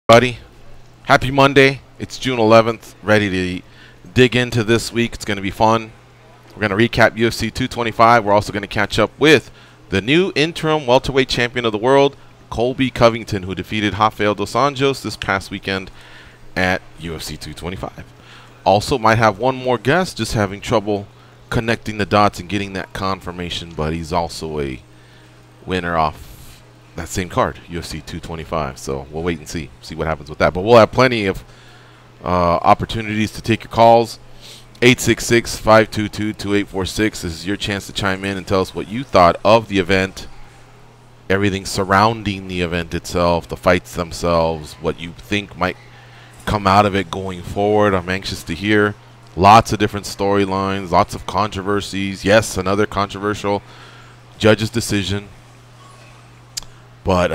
Buddy, happy Monday. It's June 11th. Ready to dig into this week. It's going to be fun. We're going to recap UFC 225. We're also going to catch up with the new interim welterweight champion of the world, Colby Covington, who defeated Rafael dos Anjos this past weekend at UFC 225. Also might have one more guest, just having trouble connecting the dots and getting that confirmation, but he's also a winner off that same card, UFC 225. So we'll wait and see what happens with that. But we'll have plenty of opportunities to take your calls. 866-522-2846. This is your chance to chime in and tell us what you thought of the event, everything surrounding the event itself, the fights themselves, what you think might come out of it going forward. I'm anxious to hear. Lots of different storylines, lots of controversies. Yes, another controversial judge's decision. But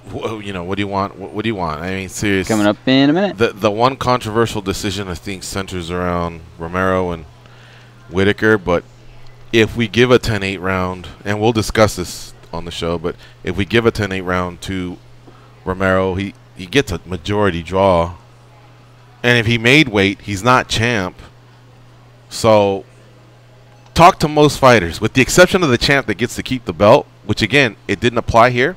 what do you want? What do you want? I mean, seriously. Coming up in a minute. The one controversial decision I think centers around Romero and Whitaker. But if we give a 10-8 round, and we'll discuss this on the show, but if we give a 10-8 round to Romero, he gets a majority draw. And if he made weight, he's not champ. So talk to most fighters, with the exception of the champ that gets to keep the belt, which again, it didn't apply here.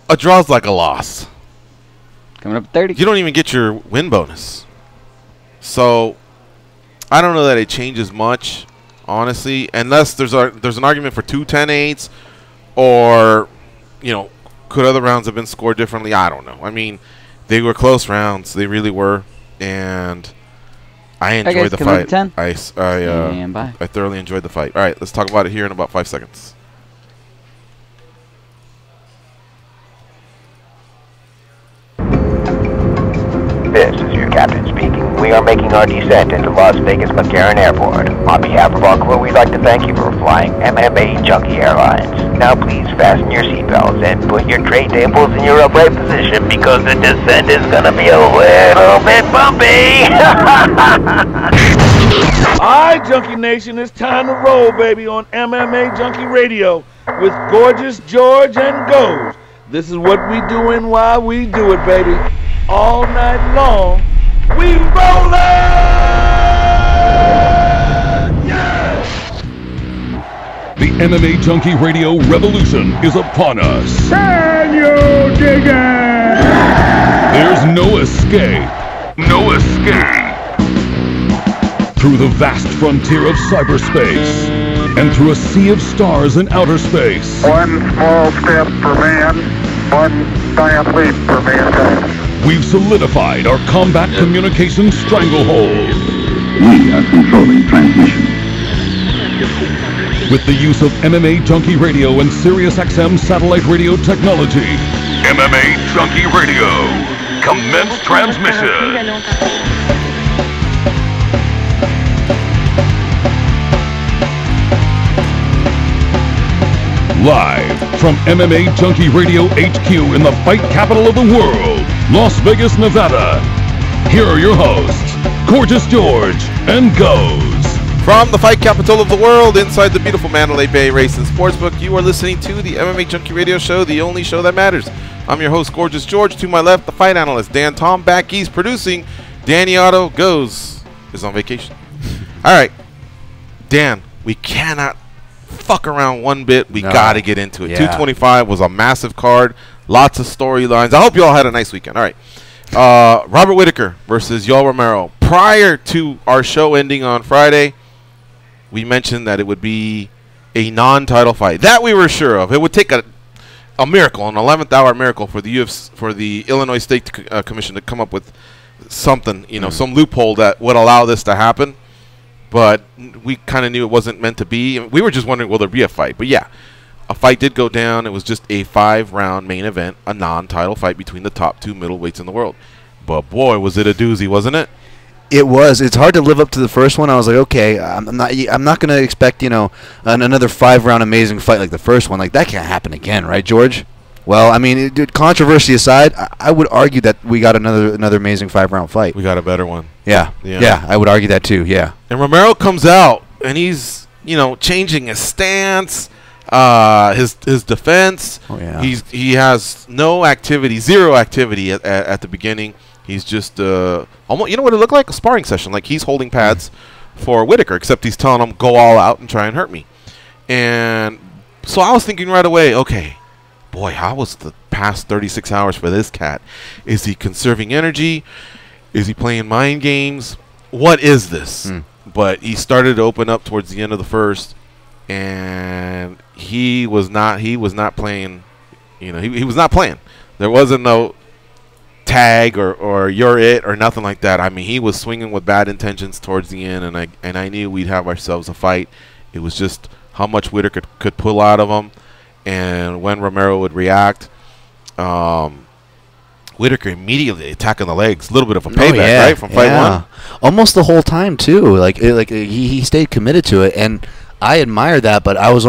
A draw's like a loss. Coming up 30. You don't even get your win bonus. So I don't know that it changes much, honestly, unless there's an argument for 2 10-8s, or could other rounds have been scored differently? I don't know. I mean, they were close rounds. They really were, and I enjoyed the fight. I thoroughly enjoyed the fight. All right, let's talk about it here in about 5 seconds. This is your captain speaking. We are making our descent into Las Vegas McCarran Airport. On behalf of our crew, we'd like to thank you for flying MMAjunkie Airlines. Now please fasten your seatbelts and put your tray tables in your upright position, because the descent is going to be a little bit bumpy. Alright, Junkie Nation, it's time to roll, baby, on MMAjunkie Radio with Gorgeous George and Goes. This is what we doing while we do it, baby. All night long, we rollin'! Yeah! The MMAjunkie Radio revolution is upon us. Can you dig it? There's no escape. No escape. Through the vast frontier of cyberspace, and through a sea of stars in outer space. One small step for man, one giant leap for mankind. We've solidified our combat communications stranglehold. We are controlling transmission. With the use of MMAjunkie Radio and SiriusXM satellite radio technology. MMAjunkie Radio. Commence transmission. Live from MMAjunkie Radio HQ in the fight capital of the world, Las Vegas, Nevada. Here are your hosts, Gorgeous George and Goes. From the fight capital of the world, inside the beautiful Mandalay Bay Race and Sportsbook, you are listening to the MMAjunkie Radio Show, the only show that matters. I'm your host, Gorgeous George. To my left, the fight analyst, Dan Tom. Back east, producing, Danny Otto. Goes is on vacation. All right, Dan, we cannot fuck around one bit. We got to get into it. Yeah. 225 was a massive card. Lots of storylines. I hope you all had a nice weekend. All right. Robert Whitaker versus Yoel Romero. Prior to our show ending on Friday, we mentioned that it would be a non-title fight. That we were sure of. It would take a miracle, an 11th hour miracle for the for the Illinois State Commission to come up with something, some loophole that would allow this to happen. But we kind of knew it wasn't meant to be. We were just wondering, will there be a fight? But yeah, a fight did go down. It was just a 5-round main event, a non-title fight between the top 2 middleweights in the world. But boy, was it a doozy, wasn't it? It was. It's hard to live up to the first one. I was like, okay, I'm not going to expect, another 5-round amazing fight like the first one. Like, that can't happen again, right, George? Well, I mean, controversy aside, I would argue that we got another amazing 5-round fight. We got a better one. Yeah, I would argue that too. Yeah. And Romero comes out and he's changing his stance. His defense. Oh, yeah. He has no activity, zero activity at the beginning. He's just almost, you know what it looked like? A sparring session. Like he's holding pads for Whitaker, except he's telling him go all out and try and hurt me. And so I was thinking right away, okay, boy, how was the past 36 hours for this cat? Is he conserving energy? Is he playing mind games? What is this? But he started to open up towards the end of the first, and he was not playing. You know, he was not playing. There wasn't no tag or you're it or nothing like that. I mean, he was swinging with bad intentions towards the end, and I knew we'd have ourselves a fight. It was just how much Whitaker could pull out of him, and when Romero would react. Whitaker immediately attacking the legs, a little bit of a payback, right, from fight one. Almost the whole time too. He stayed committed to it, and I admire that. But I was,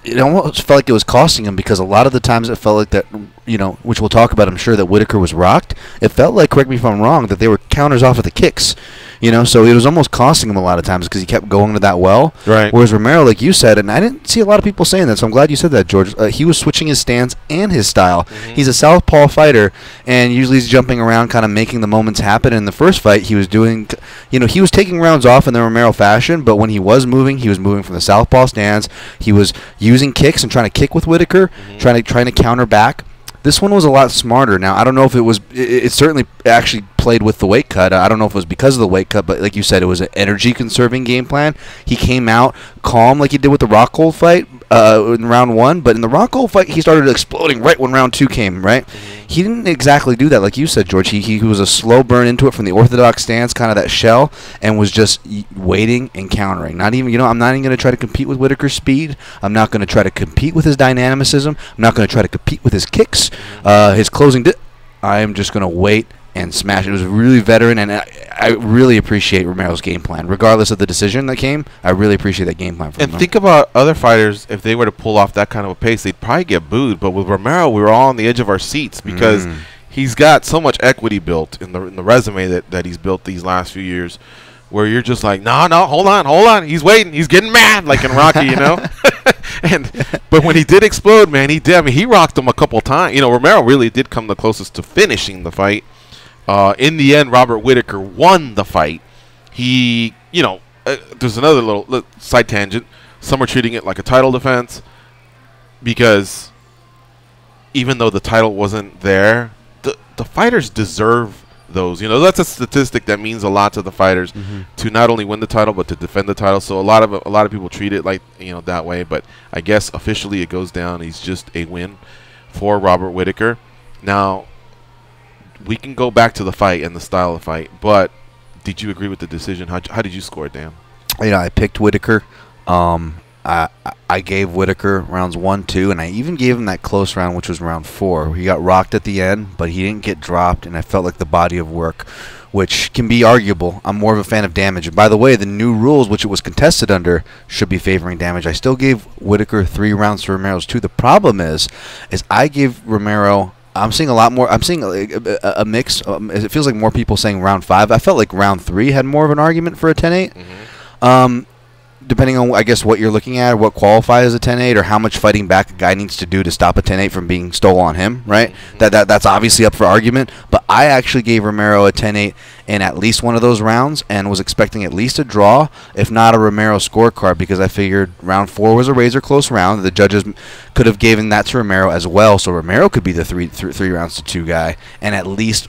it almost felt like it was costing him, because a lot of the times it felt like that, you know, which we'll talk about, I'm sure, that Whitaker was rocked. It felt like, correct me if I'm wrong, that they were counters off of the kicks. You know, so it was almost costing him a lot of times because he kept going to that well. Right. Whereas Romero, like you said, and I didn't see a lot of people saying that, so I'm glad you said that, George. He was switching his stance and his style. He's a southpaw fighter, and usually he's jumping around, kind of making the moments happen. In the first fight, he was doing, you know, he was taking rounds off in the Romero fashion, but when he was moving from the southpaw stance. He was using kicks and trying to kick with Whitaker, trying to counter back. This one was a lot smarter. Now, I don't know if it was – it certainly actually played with the weight cut. I don't know if it was because of the weight cut, but like you said, it was an energy-conserving game plan. He came out calm like he did with the Rockhold fight in round one, but in the Rockhold fight, he started exploding right when round two came, right? He didn't exactly do that like you said, George. He was a slow burn into it from the orthodox stance, kind of that shell, and was just waiting and countering. Not even, you know, I'm not even going to try to compete with Whitaker's speed. I'm not going to try to compete with his dynamicism. I'm not going to try to compete with his kicks. His closing, I am just going to wait and smash. It was really veteran, and I really appreciate Romero's game plan. Regardless of the decision that came, I really appreciate that game plan from him. And think about other fighters, if they were to pull off that kind of a pace, they'd probably get booed. But with Romero, we were all on the edge of our seats because he's got so much equity built in the resume that he's built these last few years, where you're just like, no, hold on. He's waiting. He's getting mad, like in Rocky, you know? But when he did explode, man, he did. I mean, he rocked him a couple times. You know, Romero really did come the closest to finishing the fight. In the end, Robert Whitaker won the fight. He, you know, there's another little side tangent. Some are treating it like a title defense because even though the title wasn't there, the fighters deserve those. You know, that's a statistic that means a lot to the fighters to not only win the title but to defend the title. So a lot of people treat it like, you know, that way. But I guess officially it goes down. He's just a win for Robert Whitaker. Now, we can go back to the fight and the style of fight, but did you agree with the decision? How did you score it, Dan? You know, I picked Whitaker. I gave Whitaker rounds 1, 2, and I even gave him that close round, which was round 4. He got rocked at the end, but he didn't get dropped, and I felt like the body of work, which can be arguable. I'm more of a fan of damage. And by the way, the new rules, which it was contested under, should be favoring damage. I still gave Whitaker 3 rounds to Romero's 2. The problem is I gave Romero. I'm seeing a lot more. I'm seeing a mix. It feels like more people saying round 5. I felt like round 3 had more of an argument for a 10-8. Depending on, I guess, what you're looking at, or what qualifies as a 10-8, or how much fighting back a guy needs to do to stop a 10-8 from being stole on him, right? That's obviously up for argument. But I actually gave Romero a 10-8 in at least one of those rounds and was expecting at least a draw, if not a Romero scorecard, because I figured round 4 was a razor-close round. The judges could have given that to Romero as well, so Romero could be the 3 rounds to 2 guy, and at least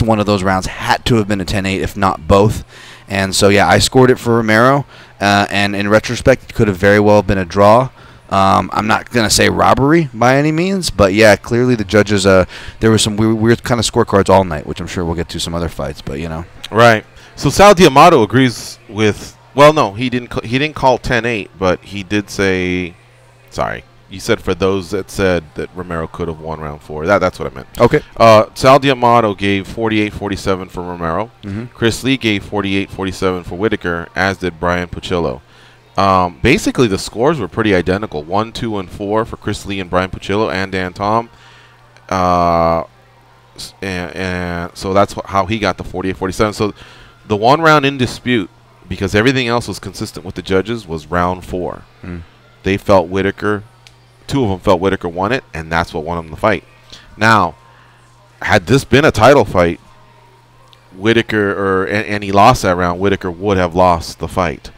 one of those rounds had to have been a 10-8, if not both. And so, yeah, I scored it for Romero, and in retrospect, it could have very well been a draw. I'm not going to say robbery by any means, but, yeah, clearly the judges, there were some weird kind of scorecards all night, which I'm sure we'll get to some other fights, but, you know. Right. So Sal D'Amato agrees with, well, no, he didn't call 10-8, but he did say, sorry. You said for those that said that Romero could have won round 4. That's what I meant. Okay. Sal D'Amato gave 48-47 for Romero. Chris Lee gave 48-47 for Whitaker, as did Brian Pucillo. Basically, the scores were pretty identical. 1, 2, and 4 for Chris Lee and Brian Pucillo and Dan Tom. And so that's how he got the 48-47. So the one round in dispute, because everything else was consistent with the judges, was round 4. they felt Whitaker, 2 of them felt Whitaker won it, and that's what won them the fight. Now, had this been a title fight, Whitaker, and he lost that round, Whitaker would have lost the fight.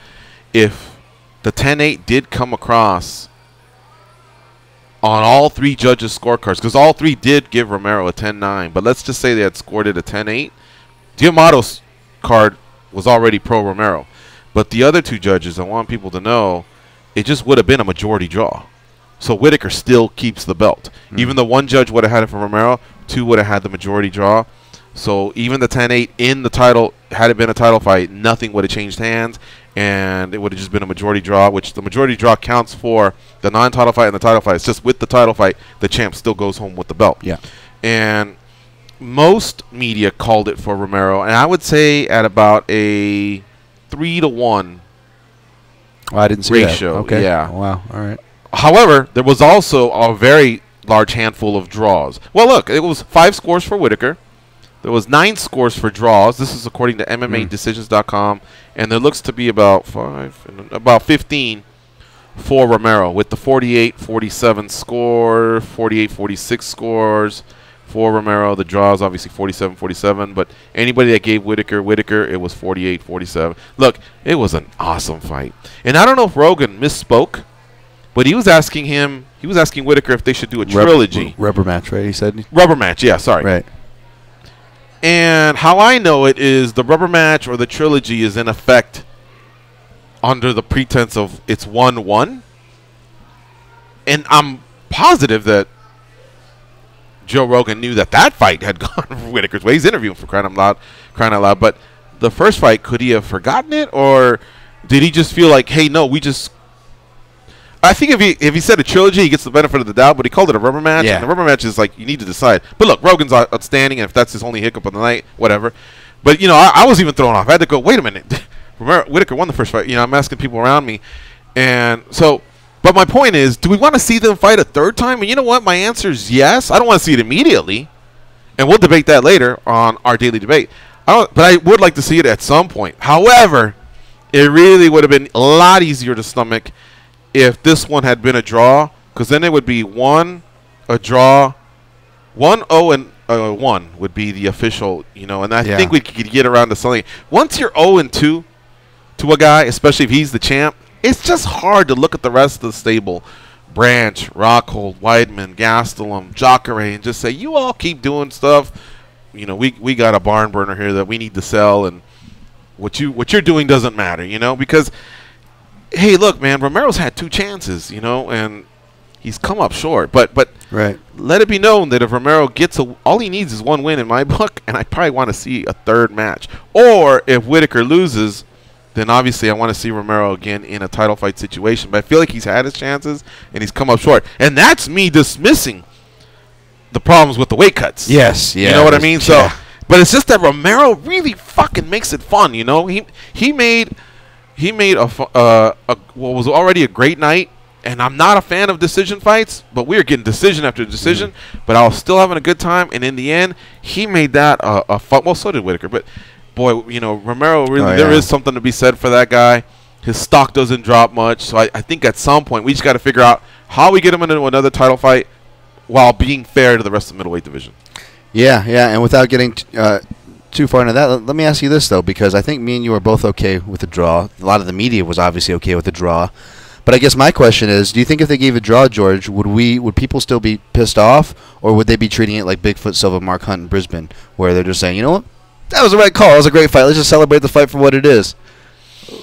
If the 10-8 did come across on all 3 judges' scorecards, because all 3 did give Romero a 10-9, but let's just say they had scored it a 10-8, Diamato's card was already pro Romero. But the other 2 judges, I want people to know, it just would have been a majority draw. So Whitaker still keeps the belt. Even though 1 judge would have had it for Romero, 2 would have had the majority draw. So even the 10-8 in the title, had it been a title fight, nothing would have changed hands, and it would have just been a majority draw, which the majority draw counts for the non-title fight and the title fight. It's just with the title fight, the champ still goes home with the belt. Yeah. And most media called it for Romero, and I would say at about a 3-to-1 Oh, I didn't see ratio. that. Okay. Yeah. Wow. All right. However, there was also a very large handful of draws. Well, look, it was 5 scores for Whitaker. There was 9 scores for draws. This is according to MMAdecisions.com, and there looks to be about 15 for Romero, with the 48-47 score, 48-46 scores for Romero. The draws obviously 47-47, but anybody that gave Whitaker, it was 48-47. Look, it was an awesome fight, and I don't know if Rogan misspoke, but he was asking Whitaker if they should do a trilogy. Rubber match, right? He said. Rubber match, yeah. Sorry. Right. And how I know it is the rubber match or the trilogy is in effect under the pretense of it's 1-1. And I'm positive that Joe Rogan knew that fight had gone Whitaker's way. He's interviewing for crying out loud. But the first fight, could he have forgotten it? Or did he just feel like, hey, no, I think if he said a trilogy, he gets the benefit of the doubt, but he called it a rubber match. Yeah. And the rubber match is like, you need to decide. But look, Rogan's outstanding, and if that's his only hiccup of the night, whatever. But, I was even thrown off. I had to go, wait a minute. Whitaker won the first fight. I'm asking people around me. And so, but my point is, do we want to see them fight a third time? And you know what? My answer is yes. I don't want to see it immediately. And we'll debate that later on our daily debate. But I would like to see it at some point. However, it really would have been a lot easier to stomach if this one had been a draw, because then it would be a draw, 1-0-1 would be the official, and I think we could get around to something. Once you're 0-2 to a guy, especially if he's the champ, it's just hard to look at the rest of the stable, Branch, Rockhold, Weidman, Gastelum, Jacare, and just say, you all keep doing stuff. We got a barn burner here that we need to sell, and what you're doing doesn't matter, because hey, look, man, Romero's had 2 chances, and he's come up short. But right. Let it be known that if Romero gets all he needs is 1 win in my book, and I probably want to see a 3rd match. Or if Whitaker loses, then obviously I want to see Romero again in a title fight situation. But I feel like he's had his chances, and he's come up short. And that's me dismissing the problems with the weight cuts. Yes, yeah. You know what I mean? Yeah. So, but it's just that Romero really fucking makes it fun, He made what was already a great night, and I'm not a fan of decision fights, but we were getting decision after decision, but I was still having a good time, and in the end, he made that a fun. Well, so did Whitaker, but boy, Romero really, there is something to be said for that guy. His stock doesn't drop much, so I think at some point we just got to figure out how we get him into another title fight while being fair to the rest of the middleweight division. Yeah, and without getting too far into that, let me ask you this, though, because I think me and you are both okay with the draw. A lot of the media was obviously okay with the draw. But I guess my question is, do you think if they gave a draw, George, would people still be pissed off, or would they be treating it like Bigfoot Silva, Mark Hunt in Brisbane, where they're just saying, you know what, that was the right call, that was a great fight, let's just celebrate the fight for what it is?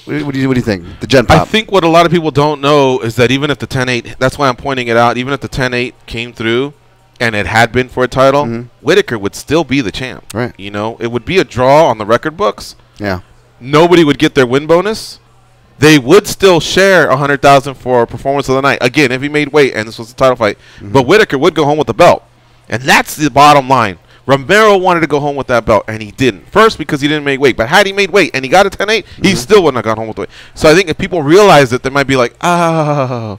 What do you think? The Gen Pop. I think what a lot of people don't know is that even if the 10-8, that's why I'm pointing it out, even if the 10-8 came through, and it had been for a title, Whitaker would still be the champ. Right. It would be a draw on the record books. Yeah. Nobody would get their win bonus. They would still share $100,000 for performance of the night. Again, if he made weight and this was a title fight. But Whitaker would go home with the belt. And that's the bottom line. Romero wanted to go home with that belt, and he didn't. First, because he didn't make weight. But had he made weight and he got a 10-8, he still wouldn't have gone home with the weight. So I think if people realize it, they might be like, oh,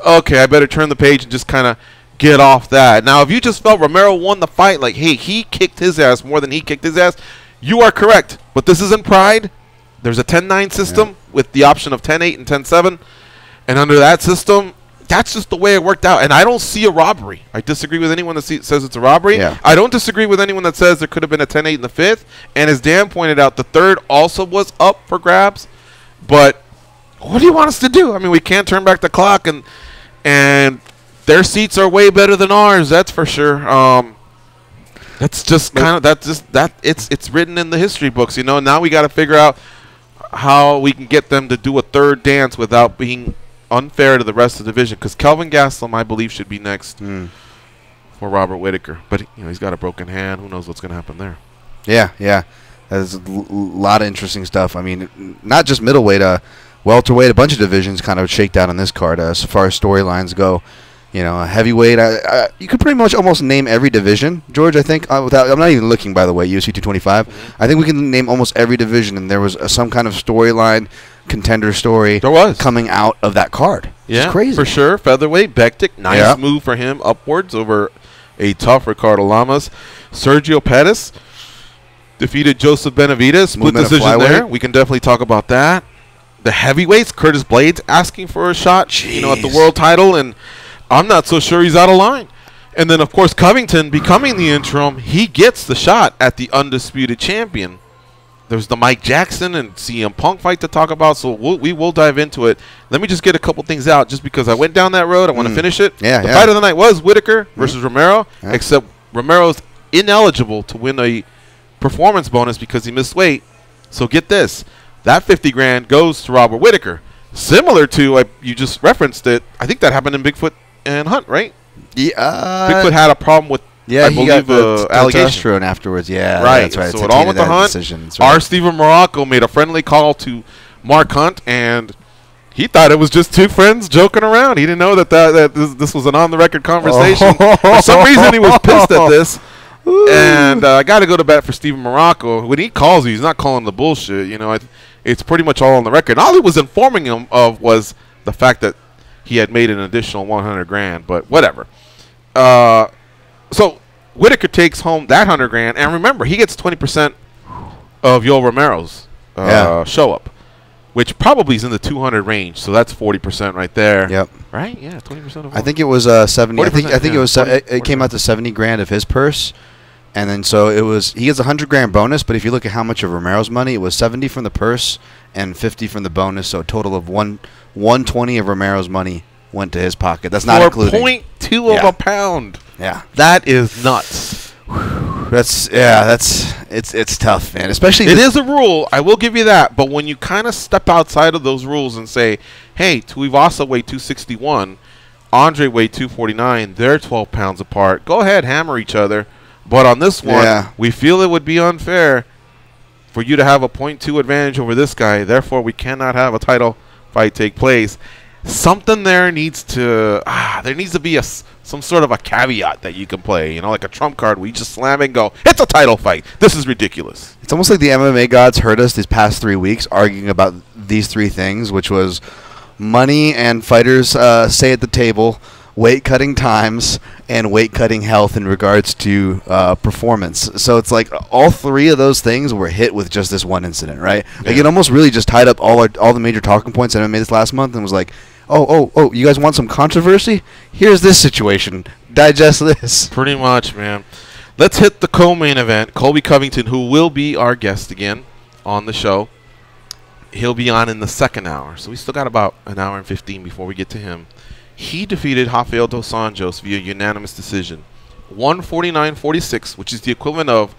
okay, I better turn the page and just kind of get off that. Now, if you just felt Romero won the fight, like, hey, he kicked his ass more than he kicked his ass, you are correct. But this isn't Pride. There's a 10-9 system with the option of 10-8 and 10-7. And under that system, that's just the way it worked out. And I don't see a robbery. I disagree with anyone that says it's a robbery. Yeah. I don't disagree with anyone that says there could have been a 10-8 in the 5th. And as Dan pointed out, the 3rd also was up for grabs. But what do you want us to do? I mean, we can't turn back the clock, and their seats are way better than ours. That's for sure. That's just kind of it's written in the history books. You know, now we got to figure out how we can get them to do a 3rd dance without being unfair to the rest of the division, because Kelvin Gastelum, I believe, should be next for Robert Whittaker. But he's got a broken hand. Who knows what's going to happen there? Yeah. There's a lot of interesting stuff. I mean, not just middleweight, welterweight, a bunch of divisions kind of shaked out on this card as far as storylines go. You know, heavyweight, you could pretty much almost name every division, George, I think. I'm not even looking, by the way, UFC 225. I think we can name almost every division, and there was some kind of storyline, contender story coming out of that card. Yeah, it's crazy. For sure. Featherweight, Bektic, nice move for him upwards over a tough Ricardo Lamas. Sergio Pettis defeated Joseph Benavidez. Split decision there. We can definitely talk about that. The heavyweights, Curtis Blades asking for a shot, at the world title, and I'm not so sure he's out of line. And then, of course, Covington becoming the interim, he gets the shot at the undisputed champion. There's the Mike Jackson and CM Punk fight to talk about, so we will dive into it. Let me just get a couple things out, just because I went down that road. I want to finish it. The fight of the night was Whittaker versus Romero, except Romero's ineligible to win a performance bonus because he missed weight. So get this. That $50,000 goes to Robert Whittaker. Similar to, you just referenced it, I think that happened in Bigfoot and Hunt, right? Yeah. Bigfoot had a problem with, I believe, got the allegation. testosterone afterwards. Yeah, right. That's right. So it all went to Hunt. Right. Our Steven Morocco made a friendly call to Mark Hunt, and he thought it was just two friends joking around. He didn't know that this was an on-the-record conversation. For some reason, he was pissed at this. And I got to go to bat for Steven Morocco. When he calls you, he's not calling the bullshit. It's pretty much all on the record. All he was informing him of was the fact that he had made an additional $100,000, but whatever. So Whittaker takes home that $100,000, and remember, he gets 20% of Yoel Romero's show up, which probably is in the 200 range. So that's 40% right there. Yep. Right? Yeah, 20% of. I think it was 70. I think it was. It came out to $70,000 of his purse. And then so it was, he gets a $100,000 bonus, but if you look at how much of Romero's money, it was 70 from the purse and 50 from the bonus, so a total of 120 of Romero's money went to his pocket. That's not including 0.2 of a pound. Yeah, that is nuts. It's tough, man. Especially it is a rule. I will give you that, but when you kind of step outside of those rules and say, "Hey, Tuivasa weighed 261, Andre weighed 249. They're 12 pounds apart. Go ahead, hammer each other." But on this one, we feel it would be unfair for you to have a 0.2 advantage over this guy. Therefore, we cannot have a title fight take place. Something there needs to be some sort of a caveat that you can play, like a trump card where you just slam it and go, it's a title fight. This is ridiculous. It's almost like the MMA gods heard us these past 3 weeks arguing about these three things, which was money and fighters say at the table, weight cutting times, and weight cutting health in regards to performance. So it's like all three of those things were hit with just this one incident, right? Yeah. Like it almost really just tied up all the major talking points that I made this last month and was like, oh, you guys want some controversy? Here's this situation. Digest this. Pretty much, man. Let's hit the co-main event. Colby Covington, who will be our guest again on the show. He'll be on in the second hour. So we still got about an hour and 15 before we get to him. He defeated Rafael dos Anjos via unanimous decision. 149-46, which is the equivalent of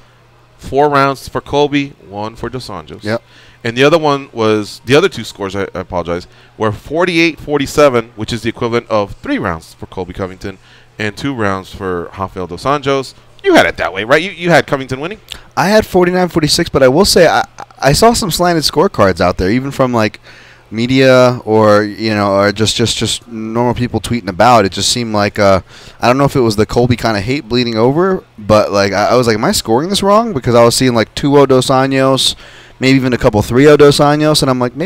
4 rounds for Colby, 1 for dos Anjos. Yep. And the other one was, the other two scores, I apologize, were 48-47, which is the equivalent of 3 rounds for Colby Covington and 2 rounds for Rafael dos Anjos. You had it that way, right? You had Covington winning? I had 49-46, but I will say I saw some slanted scorecards out there, even from like media or or just normal people tweeting about it. Just seemed like I don't know if it was the Colby kind of hate bleeding over, but like I was like, am I scoring this wrong? Because I was seeing like 2-0 dos Anjos, maybe even a couple 3-0 dos Anjos, and I'm like,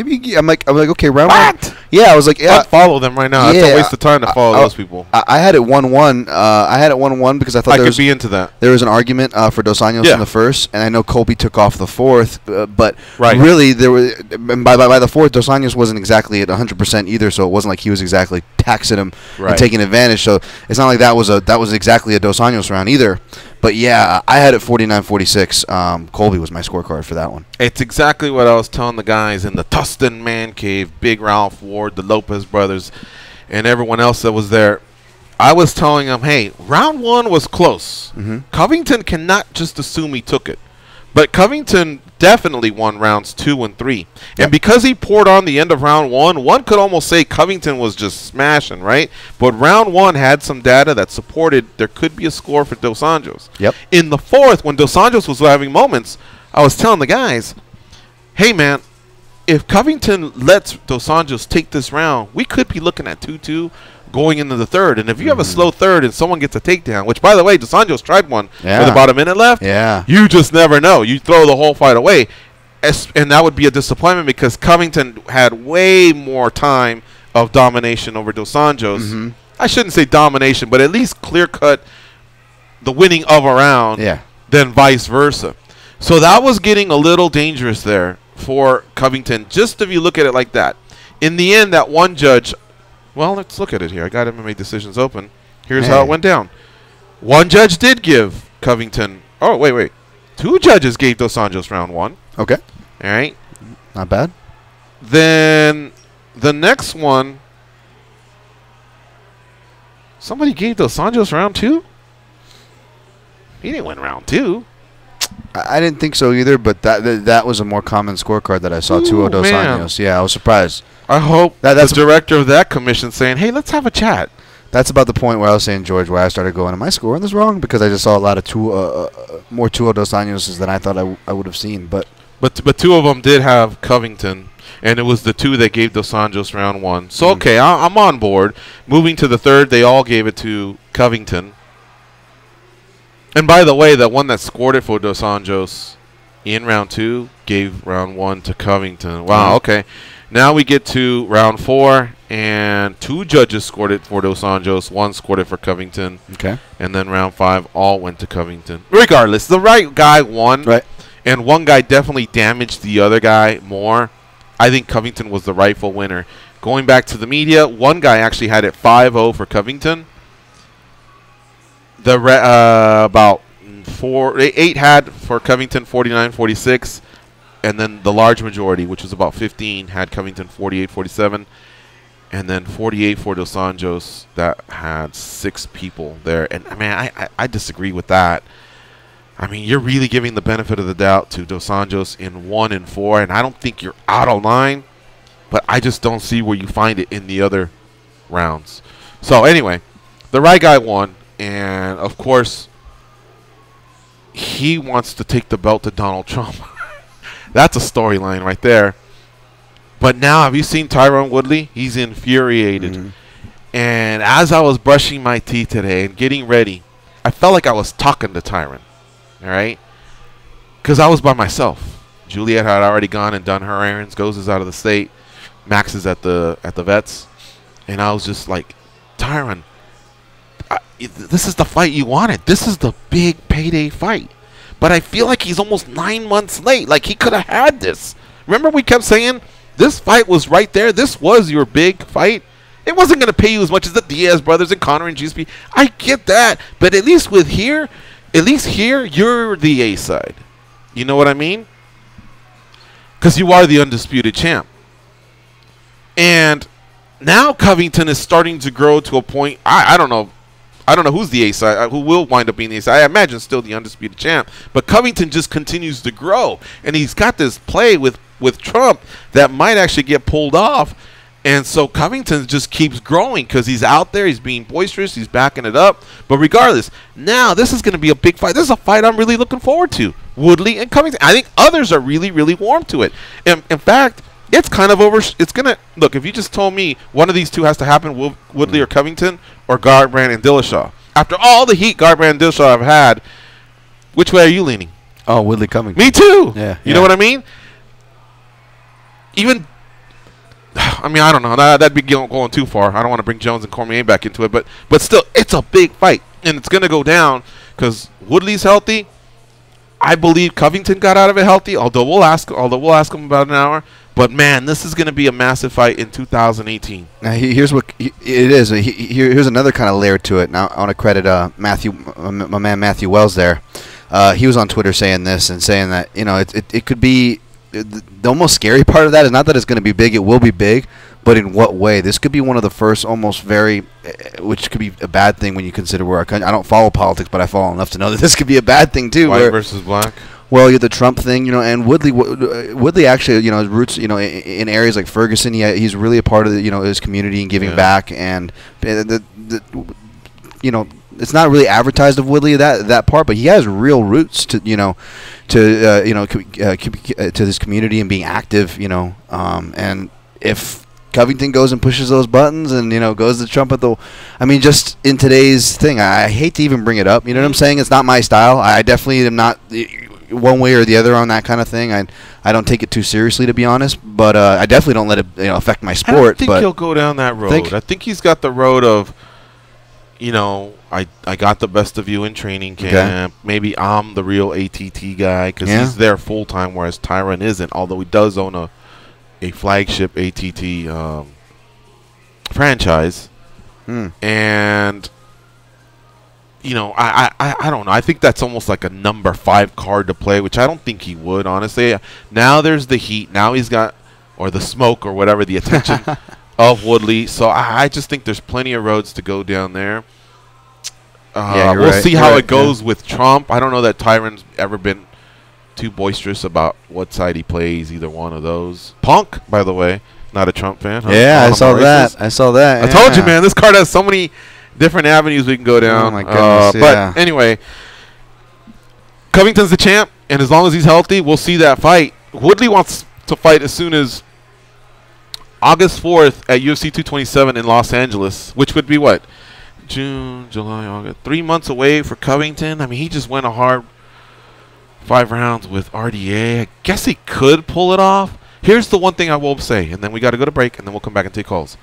okay, round one. Yeah, I was like, yeah, follow them right now. It's a waste of time to follow those people. I had it 1-1. I had it 1-1 because I thought I could be into that. There was an argument for Dos Anjos in the first, and I know Colby took off the fourth, but really there was by the fourth, Dos Anjos wasn't exactly at 100% either, so it wasn't like he was exactly taxing him and taking advantage. So it's not like that was exactly a Dos Anjos round either. But yeah, I had it 49-46. Colby was my scorecard for that one. It's exactly what I was telling the guys in the Tustin Man Cave, Big Ralph Ward, the Lopez brothers, and everyone else that was there. I was telling them, hey, round 1 was close. Covington cannot just assume he took it. But Covington definitely won rounds 2 and 3. And because he poured on the end of round 1, one could almost say Covington was just smashing, right? But round 1 had some data that supported there could be a score for Dos Anjos. In the fourth, when Dos Anjos was having moments, I was telling the guys, hey, man, if Covington lets Dos Anjos take this round, we could be looking at 2-2 going into the third. And if you have a slow third and someone gets a takedown, which, by the way, Dos Anjos tried one with about a minute left, you just never know. You throw the whole fight away. And that would be a disappointment because Covington had way more time of domination over Dos Anjos. I shouldn't say domination, but at least clear-cut the winning of a round than vice versa. So that was getting a little dangerous there for Covington, just if you look at it like that. In the end, that one judge, well, let's look at it here. I got MMA decisions open. Here's how it went down. One judge did give Covington, oh, wait. 2 judges gave Dos Anjos round 1. Okay. All right. Not bad. Then the next one, somebody gave Dos Anjos round 2? He didn't win round 2. I didn't think so either, but that was a more common scorecard that I saw. 2-0 Dos Anjos. Yeah, I was surprised. I hope that's the director of that commission saying, hey, let's have a chat. That's about the point where I was saying, George, where I started going, am I scoring this wrong? Because I just saw a lot of more 2-0 Dos Anjos than I thought I would have seen. But 2 of them did have Covington, and it was the 2 that gave Dos Anjos round 1. So, okay, I'm on board. Moving to the third, they all gave it to Covington. And by the way, the one that scored it for Dos Anjos in round 2 gave round 1 to Covington. Wow, okay. Now we get to round 4, and 2 judges scored it for Dos Anjos. 1 scored it for Covington. Okay. And then round 5 all went to Covington. Regardless, the right guy won. Right. And one guy definitely damaged the other guy more. I think Covington was the rightful winner. Going back to the media, one guy actually had it 5-0 for Covington. The about 8 had for Covington 49-46, and then the large majority, which was about 15, had Covington 48-47, and then 48 for Dos Anjos. That had 6 people there, and I mean I disagree with that. I mean, you're really giving the benefit of the doubt to Dos Anjos in 1 and 4, and I don't think you're out of line, but I just don't see where you find it in the other rounds. So anyway, the right guy won. And, of course, he wants to take the belt to Donald Trump. That's a storyline right there. But now, have you seen Tyron Woodley? He's infuriated. And as I was brushing my teeth today and getting ready, I felt like I was talking to Tyron. All right? Because I was by myself. Juliet had already gone and done her errands. Goes is out of the state. Max is at the vets. And I was just like, Tyron, this is the fight you wanted. This is the big payday fight. But I feel like he's almost 9 months late. Like, he could have had this. Remember we kept saying this fight was right there. This was your big fight. It wasn't going to pay you as much as the Diaz brothers and Conor and GSP. I get that. But at least here, you're the A side. You know what I mean? Because you are the undisputed champ. And now Covington is starting to grow to a point. I don't know. I don't know who's the A side, who will wind up being the A side. I imagine still the undisputed champ. But Covington just continues to grow. And he's got this play with Trump that might actually get pulled off. And so Covington just keeps growing because he's out there. He's being boisterous. He's backing it up. But regardless, now this is going to be a big fight. This is a fight I'm really looking forward to. Woodley and Covington. I think others are really, really warm to it. And in fact, it's kind of over. It's going to – look, if you just told me one of these two has to happen, Woodley or Covington or Garbrandt and Dillashaw, after all the heat Garbrandt and Dillashaw have had, which way are you leaning? Oh, Woodley Covington. Me too. Yeah. You know what I mean? Even I mean, I don't know. That'd be going too far. I don't want to bring Jones and Cormier back into it, but still, it's a big fight, and it's going to go down because Woodley's healthy. I believe Covington got out of it healthy, although we'll ask him about an hour. But man, this is going to be a massive fight in 2018. Now here's what it is. Here's another kind of layer to it. Now I want to credit my man Matthew Wells there. He was on Twitter saying this and saying that it could be the almost scary part of that is not that it's going to be big. It will be big, but in what way? This could be one of the first almost very, which could be a bad thing when you consider where our country. I don't follow politics, but I follow enough to know that this could be a bad thing too. White versus black. Well, the Trump thing, and Woodley actually, his roots, in areas like Ferguson, he's really a part of his community and giving back, and it's not really advertised of Woodley that part, but he has real roots to this community and being active, and if Covington goes and pushes those buttons and goes to Trump just in today's thing, I hate to even bring it up. You know what I'm saying? It's not my style. I definitely am not one way or the other on that kind of thing. I don't take it too seriously, to be honest, but I definitely don't let it affect my sport. I don't think he'll go down that road. I think he's got the road of, I got the best of you in training camp. Okay. Maybe I'm the real ATT guy because he's there full time, whereas Tyron isn't. Although he does own a flagship ATT franchise, and I don't know. I think that's almost like a number 5 card to play, which I don't think he would, honestly. Now there's the heat. Now he's got, or the smoke or whatever, the attention of Woodley. So I just think there's plenty of roads to go down there. We'll see how it goes with Trump. I don't know that Tyron's ever been too boisterous about what side he plays, either one of those. Punk, by the way, not a Trump fan. Yeah, I saw that. I told you, man, this card has so many different avenues we can go down. Oh my goodness, But anyway, Covington's the champ, and as long as he's healthy, we'll see that fight. Woodley wants to fight as soon as August 4th at UFC 227 in Los Angeles, which would be what? June, July, August. 3 months away for Covington. I mean, he just went a hard 5 rounds with RDA. I guess he could pull it off. Here's the one thing I will say, and then we got to go to break, and then we'll come back and take calls.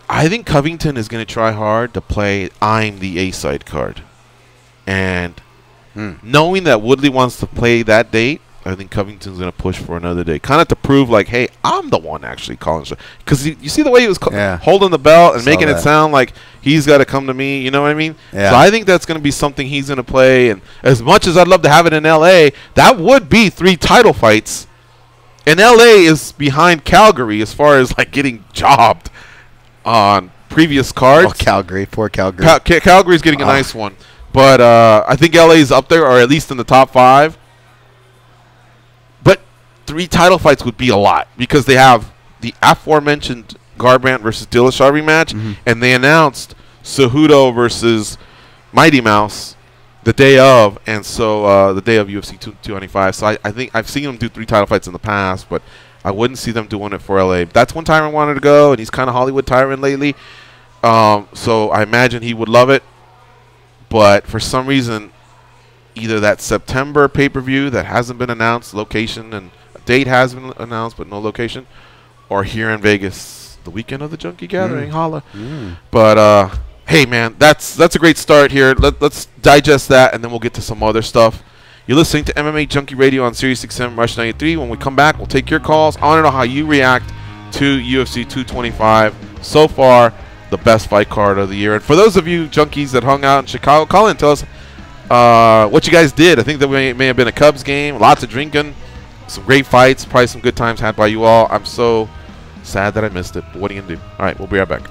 I think Covington is going to try hard to play I'm the A-side card. And knowing that Woodley wants to play that date, I think Covington's going to push for another day. Kind of to prove, like, hey, I'm the one actually calling. Because you see the way he was holding the belt and making it sound like he's got to come to me. You know what I mean? Yeah. So I think that's going to be something he's going to play. And as much as I'd love to have it in L.A., that would be 3 title fights. And L.A. is behind Calgary as far as, like, getting jobbed on previous cards. Oh, Calgary. Poor Calgary. Calgary's getting a nice one. But I think LA's up there, or at least in the top 5. But 3 title fights would be a lot because they have the aforementioned Garbrandt versus Dillashaw rematch, and they announced Cejudo versus Mighty Mouse the day of, and so the day of UFC 225. So I think I've seen them do 3 title fights in the past, but I wouldn't see them doing it for LA. That's when Tyron wanted to go, and he's kind of Hollywood Tyron lately. So I imagine he would love it. But for some reason, either that September pay-per-view that hasn't been announced, location and date has been announced, but no location, or here in Vegas, the weekend of the Junkie Gathering, holla. But hey, man, that's a great start here. Let's digest that, and then we'll get to some other stuff. You're listening to MMA Junkie Radio on Sirius XM Rush 93. When we come back, we'll take your calls. I want to know how you react to UFC 225. So far, the best fight card of the year. And for those of you junkies that hung out in Chicago, call in and tell us what you guys did. I think that may have been a Cubs game, lots of drinking, some great fights, probably some good times had by you all. I'm so sad that I missed it, but what are you going to do? All right, we'll be right back.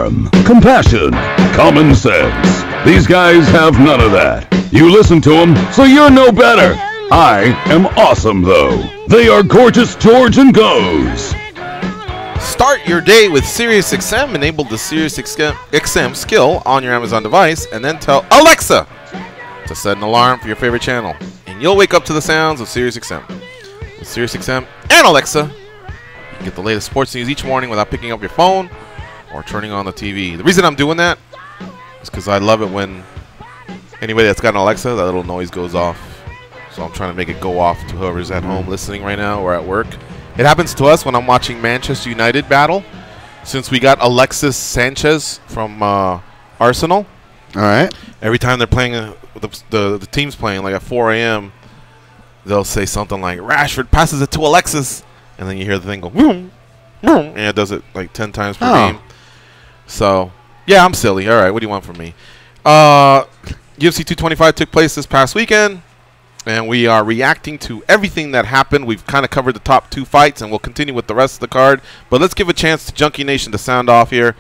charm, compassion, common sense. These guys have none of that. You listen to them, so you're no better. I am awesome, though. They are Gorgeous George and Goes. Start your day with SiriusXM. Enable the SiriusXM skill on your Amazon device, and then tell Alexa to set an alarm for your favorite channel. And you'll wake up to the sounds of SiriusXM. With SiriusXM and Alexa, you can get the latest sports news each morning without picking up your phone or turning on the TV. The reason I'm doing that is because I love it when anybody that's got an Alexa, that little noise goes off. So I'm trying to make it go off to whoever's at home listening right now or at work. It happens to us when I'm watching Manchester United battle. Since we got Alexis Sanchez from Arsenal. All right. Every time they're playing, the team's playing, like at 4 a.m., they'll say something like, Rashford passes it to Alexis. And then you hear the thing go, boom, boom. And it does it like 10 times per game. So, yeah, I'm silly. All right, what do you want from me? UFC 225 took place this past weekend. And we are reacting to everything that happened. We've kind of covered the top 2 fights, and we'll continue with the rest of the card. But let's give a chance to Junkie Nation to sound off here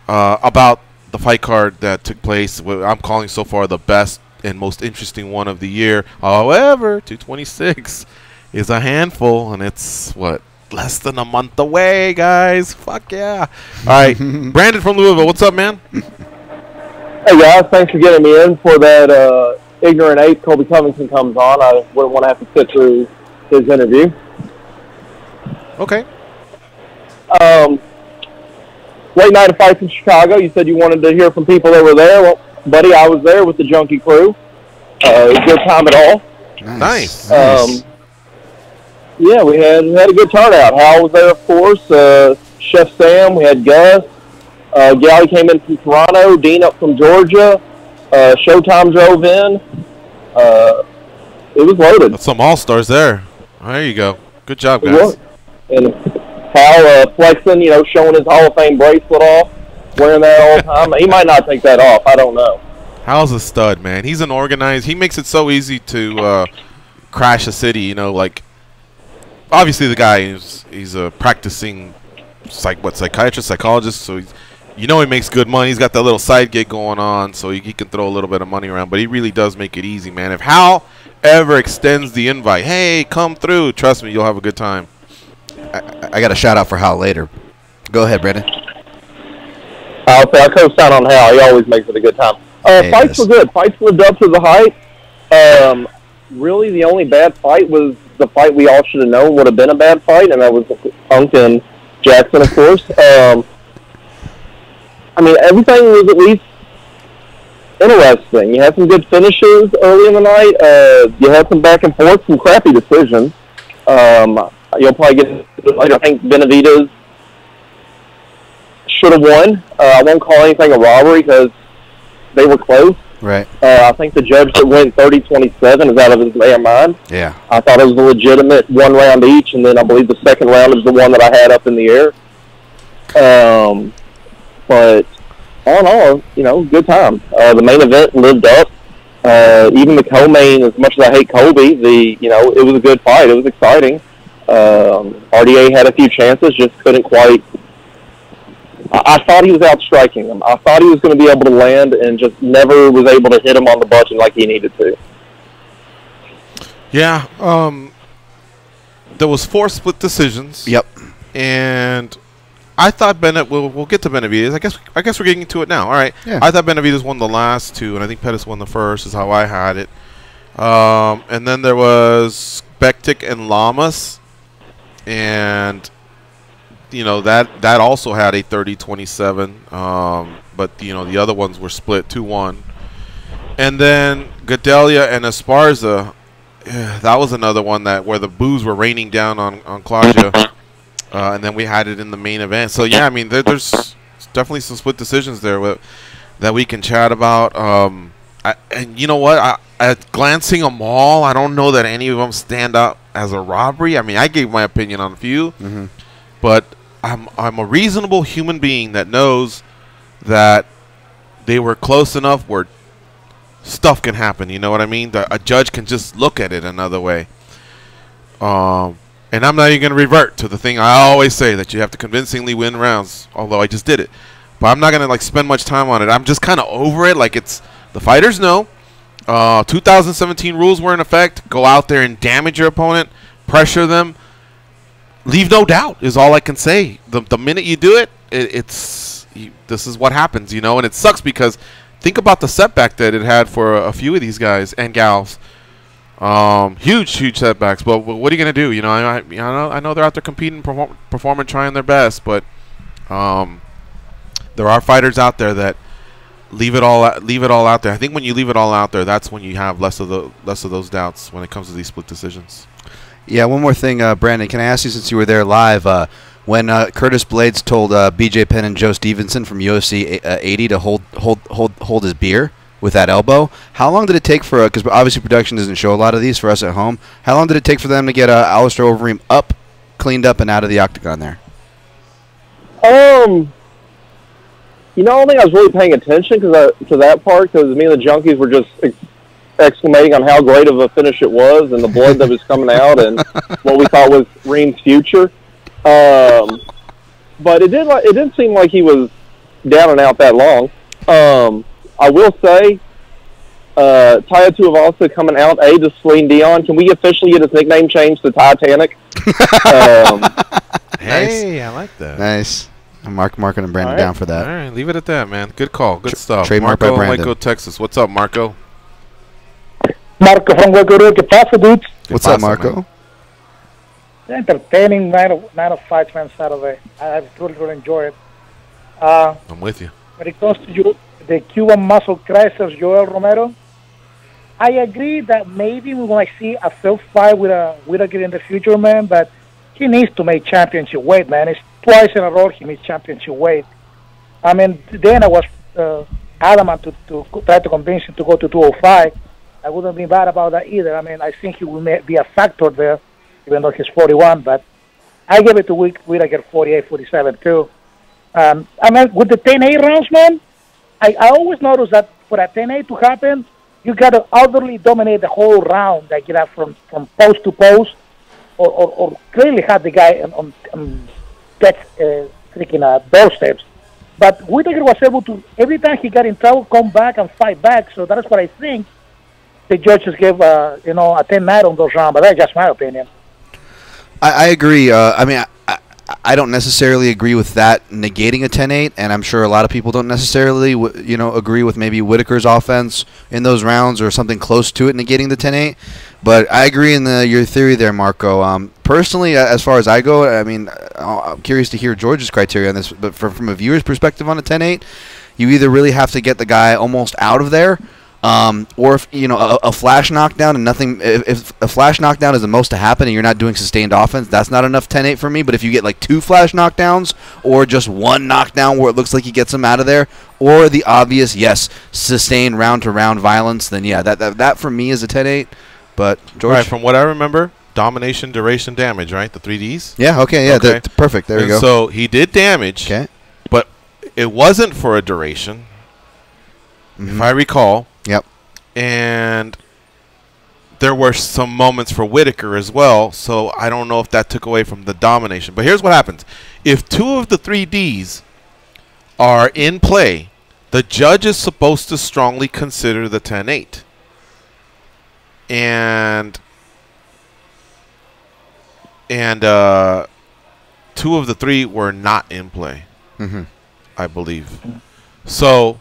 about the fight card that took place. What I'm calling so far the best and most interesting one of the year. However, 226 is a handful, and it's, what, less than a month away, guys. Fuck yeah. All right, Brandon from Louisville, what's up, man? Hey, guys, thanks for getting me in for that ignorant ape Colby Covington comes on. I wouldn't want to have to sit through his interview. Okay. Late night of fights in Chicago. You said you wanted to hear from people that were there. Well, buddy, I was there with the Junkie crew. It was a good time at all. Nice. Yeah, we had a good turnout. Hal was there, of course. Chef Sam. We had Gus. Gally came in from Toronto. Dean up from Georgia. Showtime drove in. It was loaded. That's some all-stars there. There you go. Good job, guys. And Hal flexing, showing his Hall of Fame bracelet off, wearing that all the time. He might not take that off. I don't know. Hal's a stud, man. He's an organized. He makes it so easy to crash a city. Like, obviously the guy he's a practicing psychiatrist, psychologist. So he makes good money. He's got that little side gig going on, so he can throw a little bit of money around. But he really does make it easy, man. If Hal ever extends the invite, hey, come through, trust me, you'll have a good time. I got a shout out for Hal later. Go ahead, Brandon. I'll co-sign on Hal. He always makes it a good time. Fights were good. Fights lived up to the hype. Really, the only bad fight was the fight we all should have known would have been a bad fight, and that was Punk and Jackson, of course. Everything was at least interesting. You had some good finishes early in the night. You had some back and forth, some crappy decisions. You'll probably get into it later. I think Benavidez should have won. I won't call anything a robbery because they were close. Right. I think the judge that went 30-27 is out of his damn mind. Yeah. I thought it was a legitimate one round each, and then I believe the second round is the one that I had up in the air. But all in all, good time. The main event lived up. Even the co-main, as much as I hate Colby, it was a good fight. It was exciting. RDA had a few chances, just couldn't quite. I thought he was outstriking him. I thought he was going to be able to land, and just never was able to hit him on the button like he needed to. Yeah. There was 4 split decisions. Yep. And I thought we'll get to Benavidez. I guess we're getting to it now. All right. Yeah. I thought Benavidez won the last 2, and I think Pettis won the first, is how I had it. And then there was Bektik and Lamas. And that also had a 30-27, but the other ones were split 2-1. And then Gadelia and Esparza, that was another one where the boos were raining down on Claudia, and then we had it in the main event. So yeah, there's definitely some split decisions there that we can chat about. And you know what? At glancing them all, I don't know that any of them stand out as a robbery. I gave my opinion on a few, but I'm a reasonable human being that knows that they were close enough where stuff can happen. You know what I mean? A judge can just look at it another way. And I'm not even going to revert to the thing I always say, that you have to convincingly win rounds, although I just did it. but I'm not gonna like spend much time on it. I'm just kind of over it. Like it's the fighters know. 2017 rules were in effect. Go out there and damage your opponent, pressure them, leave no doubt is all I can say. The minute you do it, this is what happens, you know. And it sucks because think about the setback that it had for a few of these guys and gals. Huge setbacks. But what are you gonna do? You know, I know they're out there competing, performing, trying their best. But there are fighters out there that leave it all out there. I think when you leave it all out there, that's when you have less of those doubts when it comes to these split decisions. Yeah. One more thing, Brandon. Can I ask you, since you were there live, when Curtis Blades told B.J. Penn and Joe Stevenson from UFC 80 to hold his beer with that elbow, how long did it take for, because obviously production doesn't show a lot of these for us at home, how long did it take for them to get Alistair Overeem cleaned up and out of the octagon there? You know, I don't think I was really paying attention to that part, because me and the junkies were just exclamating on how great of a finish it was and the blood that was coming out and what we thought was Reem's future. But it didn't seem like he was down and out that long. I will say, Taya Tuivasa coming out, to Celine Dion. Can we officially get his nickname changed to Titanic? Hey, I like that. Nice. I'm marking and Brandon down for that. All right, leave it at that, man. Good call. Good stuff. Trademark Marco, by Brandon. Waco, Texas. What's up, Marco? Marco from Waco, ¿qué pasa, dudes? What's up, Marco? Entertaining night of fights, man, Saturday. I really enjoy it. I'm with you. When it comes to the Cuban muscle crisis, Joel Romero, I agree that maybe we're going to see a fair fight with Whittaker in the future, man, but he needs to make championship weight, man. It's twice in a row he made championship weight. I mean, then I was adamant to try to convince him to go to 205. I wouldn't be bad about that either. I mean, I think he will be a factor there, even though he's 41, but I give it to Whittaker 48, 47 too. I mean, with the 10-8 rounds, man, I always notice that for a 10-8 to happen, you got to utterly dominate the whole round, like, you know, from post to post, or clearly have the guy on freaking doorsteps. But Whittaker was able to, every time he got in trouble, come back and fight back. So that's what I think the judges gave, a 10-9 on those rounds. But that's just my opinion. I agree. I mean, I don't necessarily agree with that negating a 10-8, and I'm sure a lot of people don't necessarily, agree with maybe Whittaker's offense in those rounds or something close to it negating the 10-8. But I agree in your theory there, Marco. Personally, as far as I go, I mean, I'm curious to hear George's criteria on this. But from a viewer's perspective on a 10-8, you either really have to get the guy almost out of there, or if a flash knockdown and nothing. If a flash knockdown is the most to happen and you're not doing sustained offense, that's not enough 10-8 for me. But if you get like 2 flash knockdowns or just 1 knockdown where it looks like he gets him out of there, or the obvious sustained round to round violence, then yeah, that for me is a 10-8. But George, right, from what I remember, domination, duration, damage, right? The 3Ds. Yeah. Okay. Yeah. Okay. Perfect. There you go. So he did damage. Okay. But it wasn't for a duration, if I recall. Yep. And there were some moments for Whittaker as well, so I don't know if that took away from the domination. But here's what happens. If 2 of the 3Ds are in play, the judge is supposed to strongly consider the 10-8. And 2 of the 3 were not in play, I believe. So,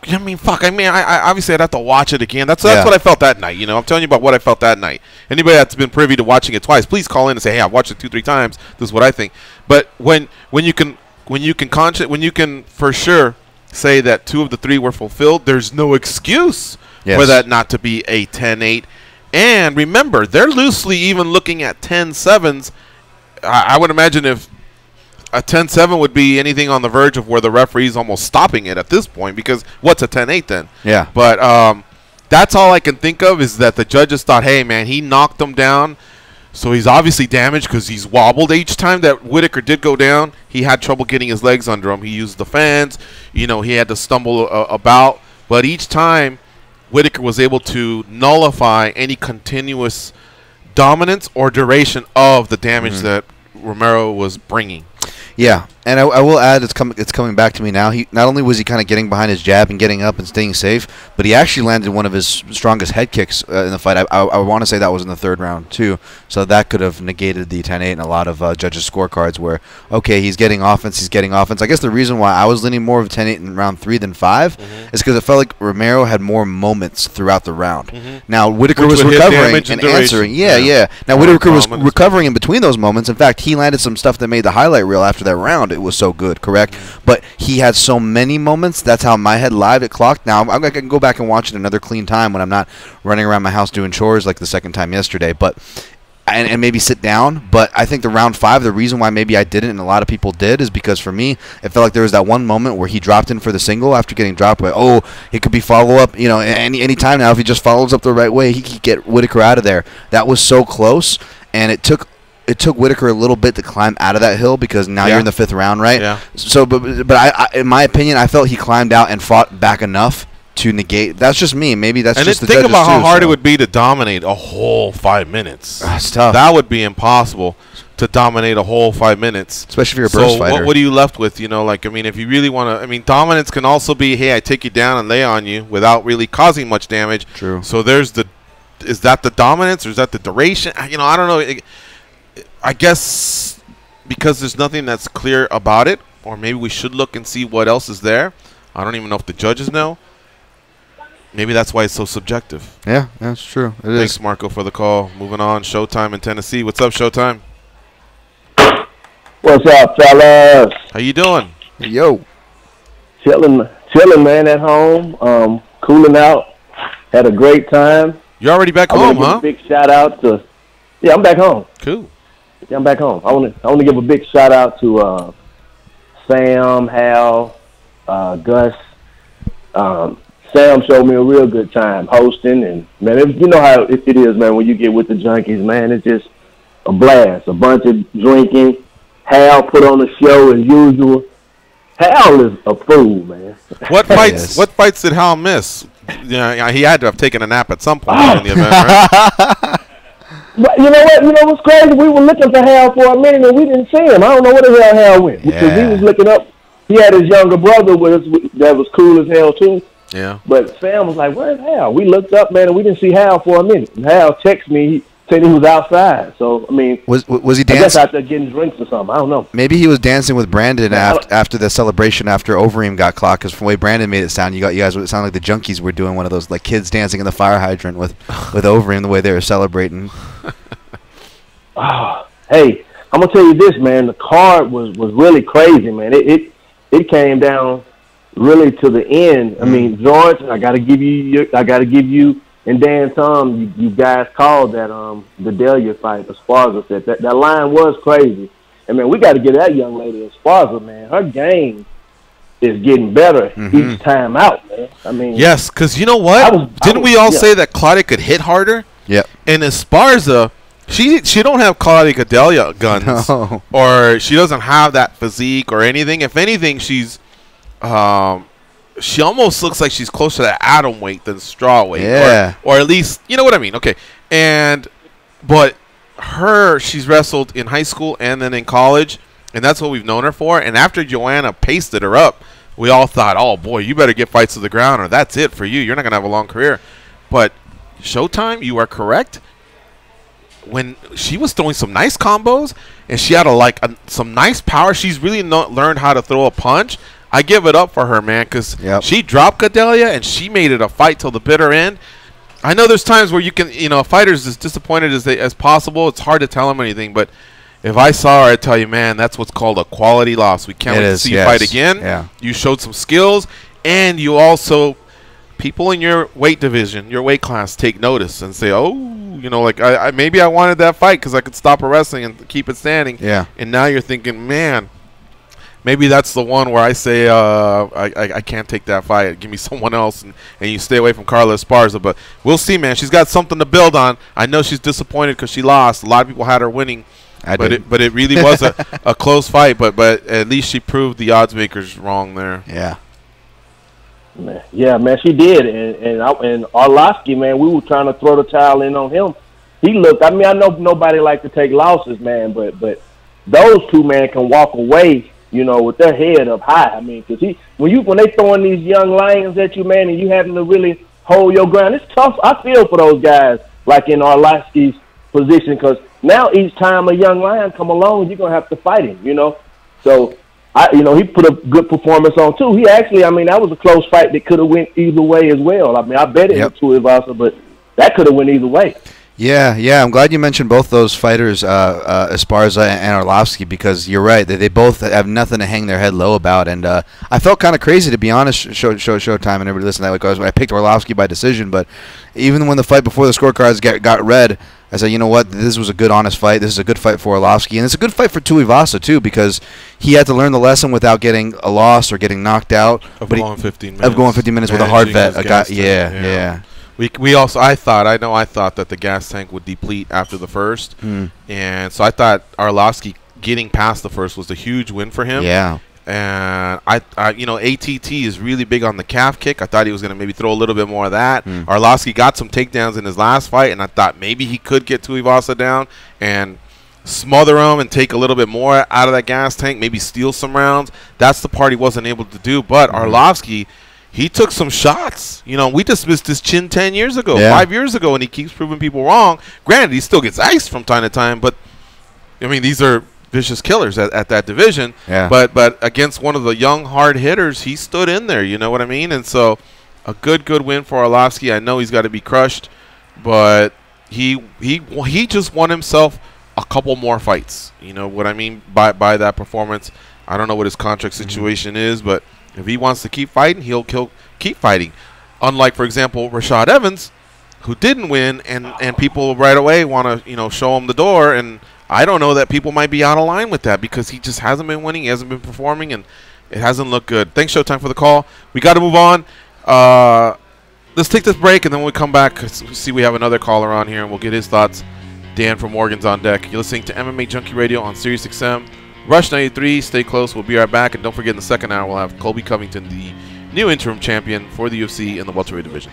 I mean, I obviously I'd have to watch it again. That's what I felt that night. I'm telling you about what I felt that night. Anybody that's been privy to watching it twice, please call in and say, "Hey, I watched it 2-3 times. This is what I think." But when you can for sure say that 2 of the 3 were fulfilled, there's no excuse for that not to be a 10-8. And remember, they're loosely even looking at 10-7s. I would imagine if a 10-7 would be anything on the verge of where the referee's almost stopping it at this point, because what's a 10-8 then? Yeah. But that's all I can think of is that the judges thought, hey, man, he knocked him down, so he's obviously damaged because he's wobbled. Each time that Whittaker did go down, he had trouble getting his legs under him. He used the fans. He had to stumble about. But each time, Whittaker was able to nullify any continuous dominance or duration of the damage that Romero was bringing. Yeah, And I will add, it's coming back to me now. He not only was he kind of getting behind his jab and getting up and staying safe, but he actually landed one of his strongest head kicks in the fight. I want to say that was in the 3rd round too. So that could have negated the 10-8 in a lot of judges' scorecards. Where okay, he's getting offense. I guess the reason why I was leaning more of 10-8 in round 3 than 5 is because it felt like Romero had more moments throughout the round. Now Whitaker was recovering and answering. Yeah. Now Whitaker was recovering in between those moments. In fact, he landed some stuff that made the highlight reel after that round. It was so good, correct? But he had so many moments. That's how my head live it clocked. Now I can go back and watch it another clean time when I'm not running around my house doing chores like the second time yesterday. But and maybe sit down. But I think the round 5, the reason why maybe I didn't and a lot of people did is because for me, it felt like there was that one moment where he dropped in for the single after getting dropped. But it could be follow up. You know, any time now if he just follows up the right way, he could get Whitaker out of there. That was so close, and it took Whitaker a little bit to climb out of that hill because now you're in the 5th round, right? Yeah. So, but I, in my opinion, I felt he climbed out and fought back enough to negate. That's just me. Maybe that's just the judges too. Think about how hard it would be to dominate a whole 5 minutes. That's tough. That would be impossible to dominate a whole 5 minutes. Especially if you're a burst fighter. So what are you left with? You know, like, I mean, if you really want to, I mean, dominance can also be, hey, I take you down and lay on you without really causing much damage. True. So is that the dominance or is that the duration? You know, I don't know. I guess because there's nothing that's clear about it, or maybe we should look and see what else is there. I don't even know if the judges know. Maybe that's why it's so subjective. Yeah, that's true. Thanks, Marco, for the call. Moving on, Showtime in Tennessee. What's up, Showtime? What's up, fellas? How you doing? Yo. Chilling, man, at home. Cooling out. Had a great time. You're already back home, huh? A big shout out to. Yeah, I'm back home. Cool. Yeah, I'm back home. I want to give a big shout out to Sam, Hal, Gus. Sam showed me a real good time hosting, and man, you know how it is, man. When you get with the junkies, man, it's just a blast. A bunch of drinking. Hal put on the show as usual. Hal is a fool, man. What fights? What fights did Hal miss? Yeah, he had to have taken a nap at some point in the event, right? But you know what? You know what's crazy? We were looking for Hal for a minute, and we didn't see him. I don't know where the hell Hal went because he was looking up. He had his younger brother with us that was cool as hell too. Yeah. But Sam was like, "Where's Hal?" We looked up, man, and we didn't see Hal for a minute. And Hal texted me. He said he was outside. So I mean, was he dancing? I guess out there getting drinks or something. I don't know. Maybe he was dancing with Brandon after the celebration after Overeem got clocked. Because from the way Brandon made it sound, you guys it sounded like the junkies were doing one of those like kids dancing in the fire hydrant with Overeem the way they were celebrating. Hey, I'm gonna tell you this, man. The card was really crazy, man. It came down really to the end. I mean, George, I gotta give you and Dan Tom, you guys called that the Delia fight. Esparza said that line was crazy, and man, we got to get that young lady Esparza, man. Her game is getting better each time out, man. I mean, yes, because you know what? Didn't we all say that Claudia could hit harder? Yeah. And Esparza, she don't have Claudia Gadelia guns, or she doesn't have that physique or anything. If anything, she's she almost looks like she's closer to atom weight than straw weight. Yeah. Or at least, you know what I mean. Okay. But she's wrestled in high school and then in college, and that's what we've known her for. And after Joanna pasted her up, we all thought, oh, boy, you better get fights to the ground or that's it for you. You're not going to have a long career. But Showtime, you are correct. When she was throwing some nice combos and she had some nice power, she's really learned how to throw a punch. I give it up for her, man, because she dropped Gadelia and she made it a fight till the bitter end. I know there's times where you can, a fighter's as disappointed as possible. It's hard to tell him anything, but if I saw her, I'd tell you, man, that's what's called a quality loss. We can't wait to see you fight again. Yeah. You showed some skills, and you also, people in your weight division, your weight class, take notice and say, oh, maybe I wanted that fight because I could stop her wrestling and keep it standing. Yeah. And now you're thinking, man, maybe that's the one where I say I can't take that fight. Give me someone else, and you stay away from Carla Esparza. But we'll see, man. She's got something to build on. I know she's disappointed because she lost. A lot of people had her winning. But it really was a close fight. But at least she proved the odds makers wrong there. Yeah. Yeah, man, she did. And Arlovsky, man, we were trying to throw the towel in on him. He looked, I know nobody like to take losses, man, but those two, man, can walk away, with their head up high. I mean, because when they throwing these young lions at you, man, and you having to really hold your ground, it's tough. I feel for those guys, like in Arlovsky's position, because now each time a young lion come along, you're gonna have to fight him. So he put a good performance on too. He actually, I mean, that was a close fight that could have went either way as well. I mean, I bet it was Tuivasa, but that could have went either way. Yeah. I'm glad you mentioned both those fighters, Esparza and Arlovsky, because you're right. They both have nothing to hang their head low about. And I felt kind of crazy, to be honest, Showtime and everybody listening to that. I picked Arlovsky by decision, but even when the fight before the scorecards got read, I said, you know what, this was a good, honest fight. This is a good fight for Arlovsky. And it's a good fight for Tuivasa, too, because he had to learn the lesson without getting a loss or getting knocked out. Of going 15 minutes. Of going 15 minutes with a hard vet. Yeah. I thought that the gas tank would deplete after the first, and so I thought Arlovsky getting past the first was a huge win for him. Yeah, and ATT is really big on the calf kick. I thought he was going to maybe throw a little bit more of that. Arlovsky got some takedowns in his last fight, and I thought maybe he could get Tuivasa down and smother him and take a little bit more out of that gas tank, maybe steal some rounds. That's the part he wasn't able to do. But Arlovsky, he took some shots. We dismissed his chin 10 years ago, 5 years ago, and he keeps proving people wrong. Granted, he still gets iced from time to time, but, I mean, these are vicious killers at that division. Yeah. But against one of the young, hard hitters, he stood in there, you know what I mean? And so a good win for Arlovsky. I know he's got to be crushed, but he just won himself a couple more fights. You know what I mean by that performance? I don't know what his contract situation is, but if he wants to keep fighting, he'll keep fighting. Unlike, for example, Rashad Evans, who didn't win, and people right away want to show him the door. And I don't know that people might be out of line with that because he just hasn't been winning, he hasn't been performing, and it hasn't looked good. Thanks, Showtime, for the call. We got to move on. Let's take this break, and then when we come back, see we have another caller on here, and we'll get his thoughts. Dan from Morgan's on deck. You're listening to MMA Junkie Radio on Sirius XM. Rush 93, stay close. We'll be right back. And don't forget, in the second hour, we'll have Colby Covington, the new interim champion for the UFC in the welterweight division.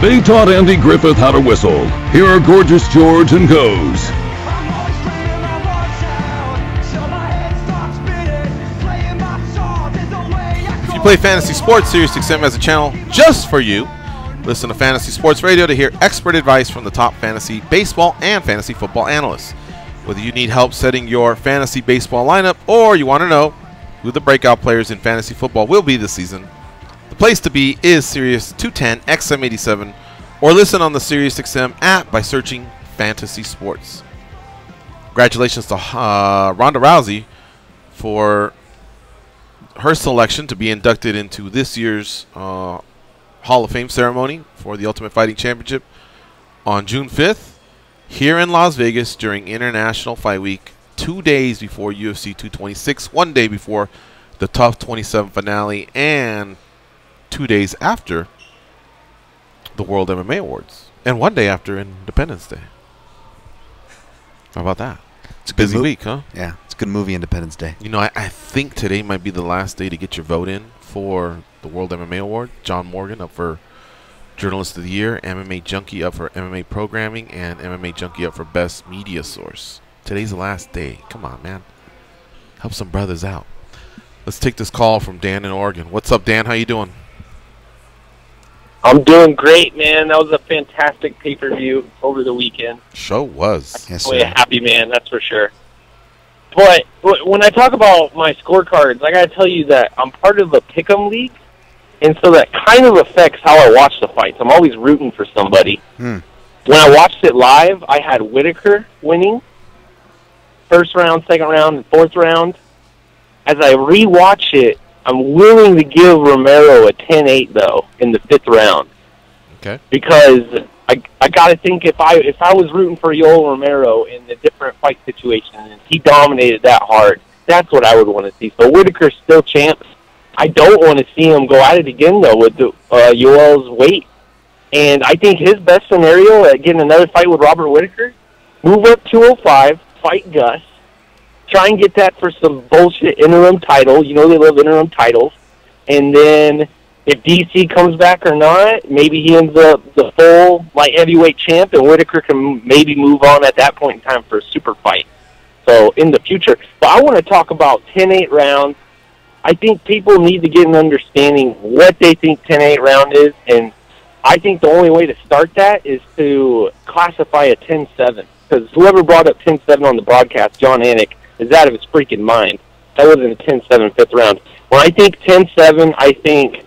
They taught Andy Griffith how to whistle. Here are Gorgeous George and Goes. If you play fantasy sports, SiriusXM has a channel just for you. Listen to Fantasy Sports Radio to hear expert advice from the top fantasy baseball and fantasy football analysts. Whether you need help setting your fantasy baseball lineup or you want to know who the breakout players in fantasy football will be this season, the place to be is Sirius 210 XM87 or listen on the SiriusXM app by searching Fantasy Sports. Congratulations to Ronda Rousey for her selection to be inducted into this year's Hall of Fame ceremony for the Ultimate Fighting Championship on June 5th here in Las Vegas during International Fight Week, 2 days before UFC 226, 1 day before the TUF 27 finale, and 2 days after the World MMA Awards, and 1 day after Independence Day. How about that? It's a busy week, huh? Yeah, it's a good movie, Independence Day. You know, I think today might be the last day to get your vote in for the World MMA Award. John Morgan up for Journalist of the Year, MMAjunkie up for MMA Programming, and MMAjunkie up for Best Media Source. Today's the last day. Come on, man. Help some brothers out. Let's take this call from Dan in Oregon. What's up, Dan? How you doing? I'm doing great, man. That was a fantastic pay-per-view over the weekend. Show was. Yes, sir. A happy man, that's for sure. But when I talk about my scorecards, I got to tell you that I'm part of the Pick'em League, and so that kind of affects how I watch the fights. I'm always rooting for somebody. When I watched it live, I had Whitaker winning, first round, second round, and fourth round. As I rewatch it, I'm willing to give Romero a 10-8 though in the fifth round. Okay. Because I got to think if I was rooting for Yoel Romero in the different fight situation and he dominated that hard, that's what I would want to see. So Whitaker's still champs. I don't want to see him go at it again though with Yoel's weight. And I think his best scenario at getting another fight with Robert Whitaker, move up 205, fight Gus, try and get that for some bullshit interim title. You know they love interim titles. And then if DC comes back or not, maybe he ends up the full light heavyweight champ, and Whitaker can maybe move on at that point in time for a super fight. So in the future. But I want to talk about 10-8 rounds. I think people need to get an understanding what they think 10-8 round is, and I think the only way to start that is to classify a 10-7. Because whoever brought up 10-7 on the broadcast, John Anik, is out of his freaking mind. That wasn't a 10-7 fifth round. When I think 10-7, I think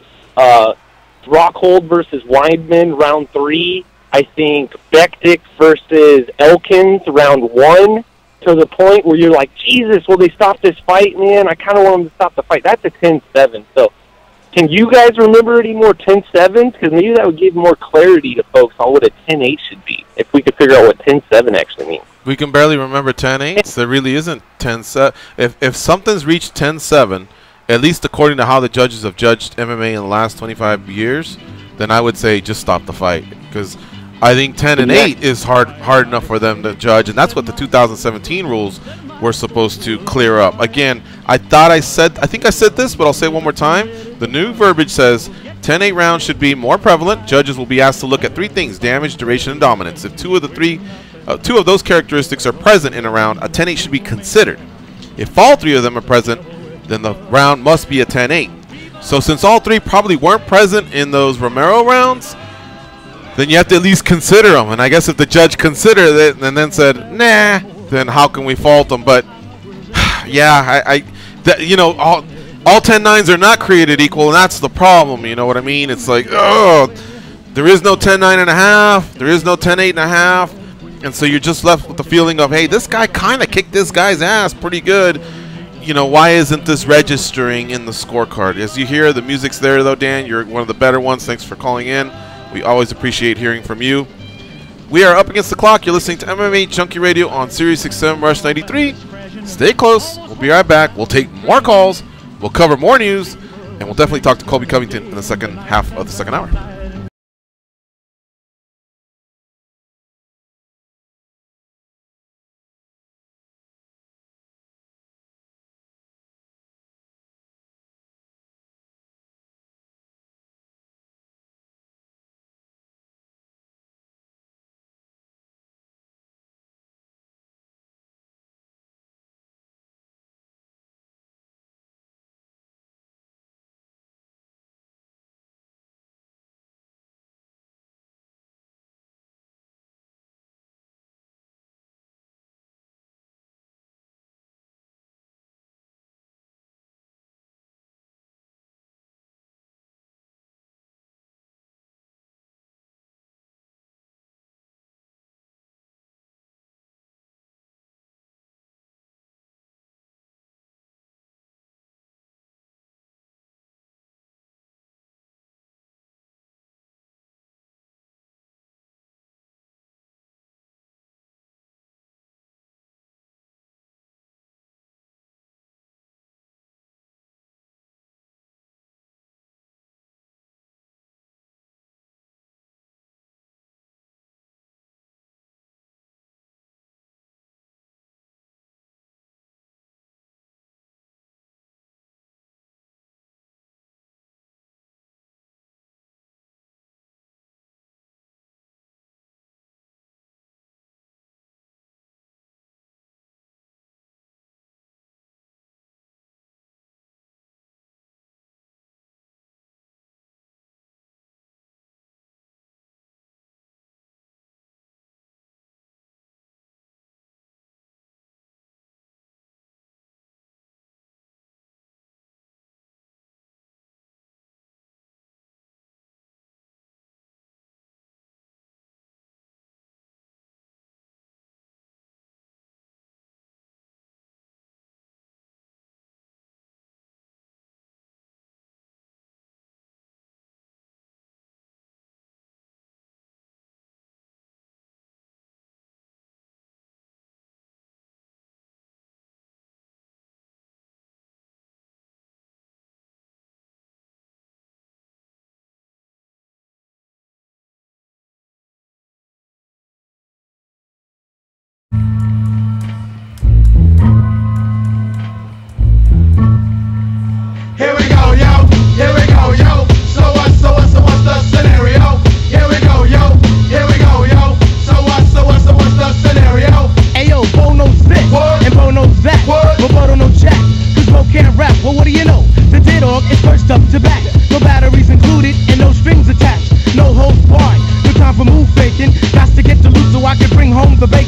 Rockhold versus Weidman, round 3. I think Bektic versus Elkins, round 1, to the point where you're like, Jesus, will they stop this fight, man? I kind of want them to stop the fight. That's a 10-7. So can you guys remember any more 10-7s? Because maybe that would give more clarity to folks on what a 10-8 should be, if we could figure out what 10-7 actually means. We can barely remember 10-8s. There really isn't 10-7. If something's reached 10-7, at least according to how the judges have judged MMA in the last 25 years, then I would say just stop the fight. Because I think 10-8 is hard enough for them to judge, and that's what the 2017 rules were supposed to clear up. Again, I think I said this, but I'll say it one more time. The new verbiage says 10-8 rounds should be more prevalent. Judges will be asked to look at 3 things: damage, duration, and dominance. If two of those characteristics are present in a round, a 10-8 should be considered. If all 3 of them are present, then the round must be a 10-8. So since all 3 probably weren't present in those Romero rounds, then you have to at least consider them. And I guess if the judge considered it and then said, nah, then how can we fault them? But yeah, you know, all 10-9s are not created equal, and that's the problem. You know what I mean? It's like, oh, there is no 10-9.5, there is no 10-8.5, and so you're just left with the feeling of, hey, this guy kind of kicked this guy's ass pretty good. You know, why isn't this registering in the scorecard? As you hear, the music's there, though, Dan. You're one of the better ones. Thanks for calling in. We always appreciate hearing from you. We are up against the clock. You're listening to MMAjunkie Radio on SiriusXM Rush 93. Stay close. We'll be right back. We'll take more calls. We'll cover more news. And we'll definitely talk to Colby Covington in the second half of the second hour.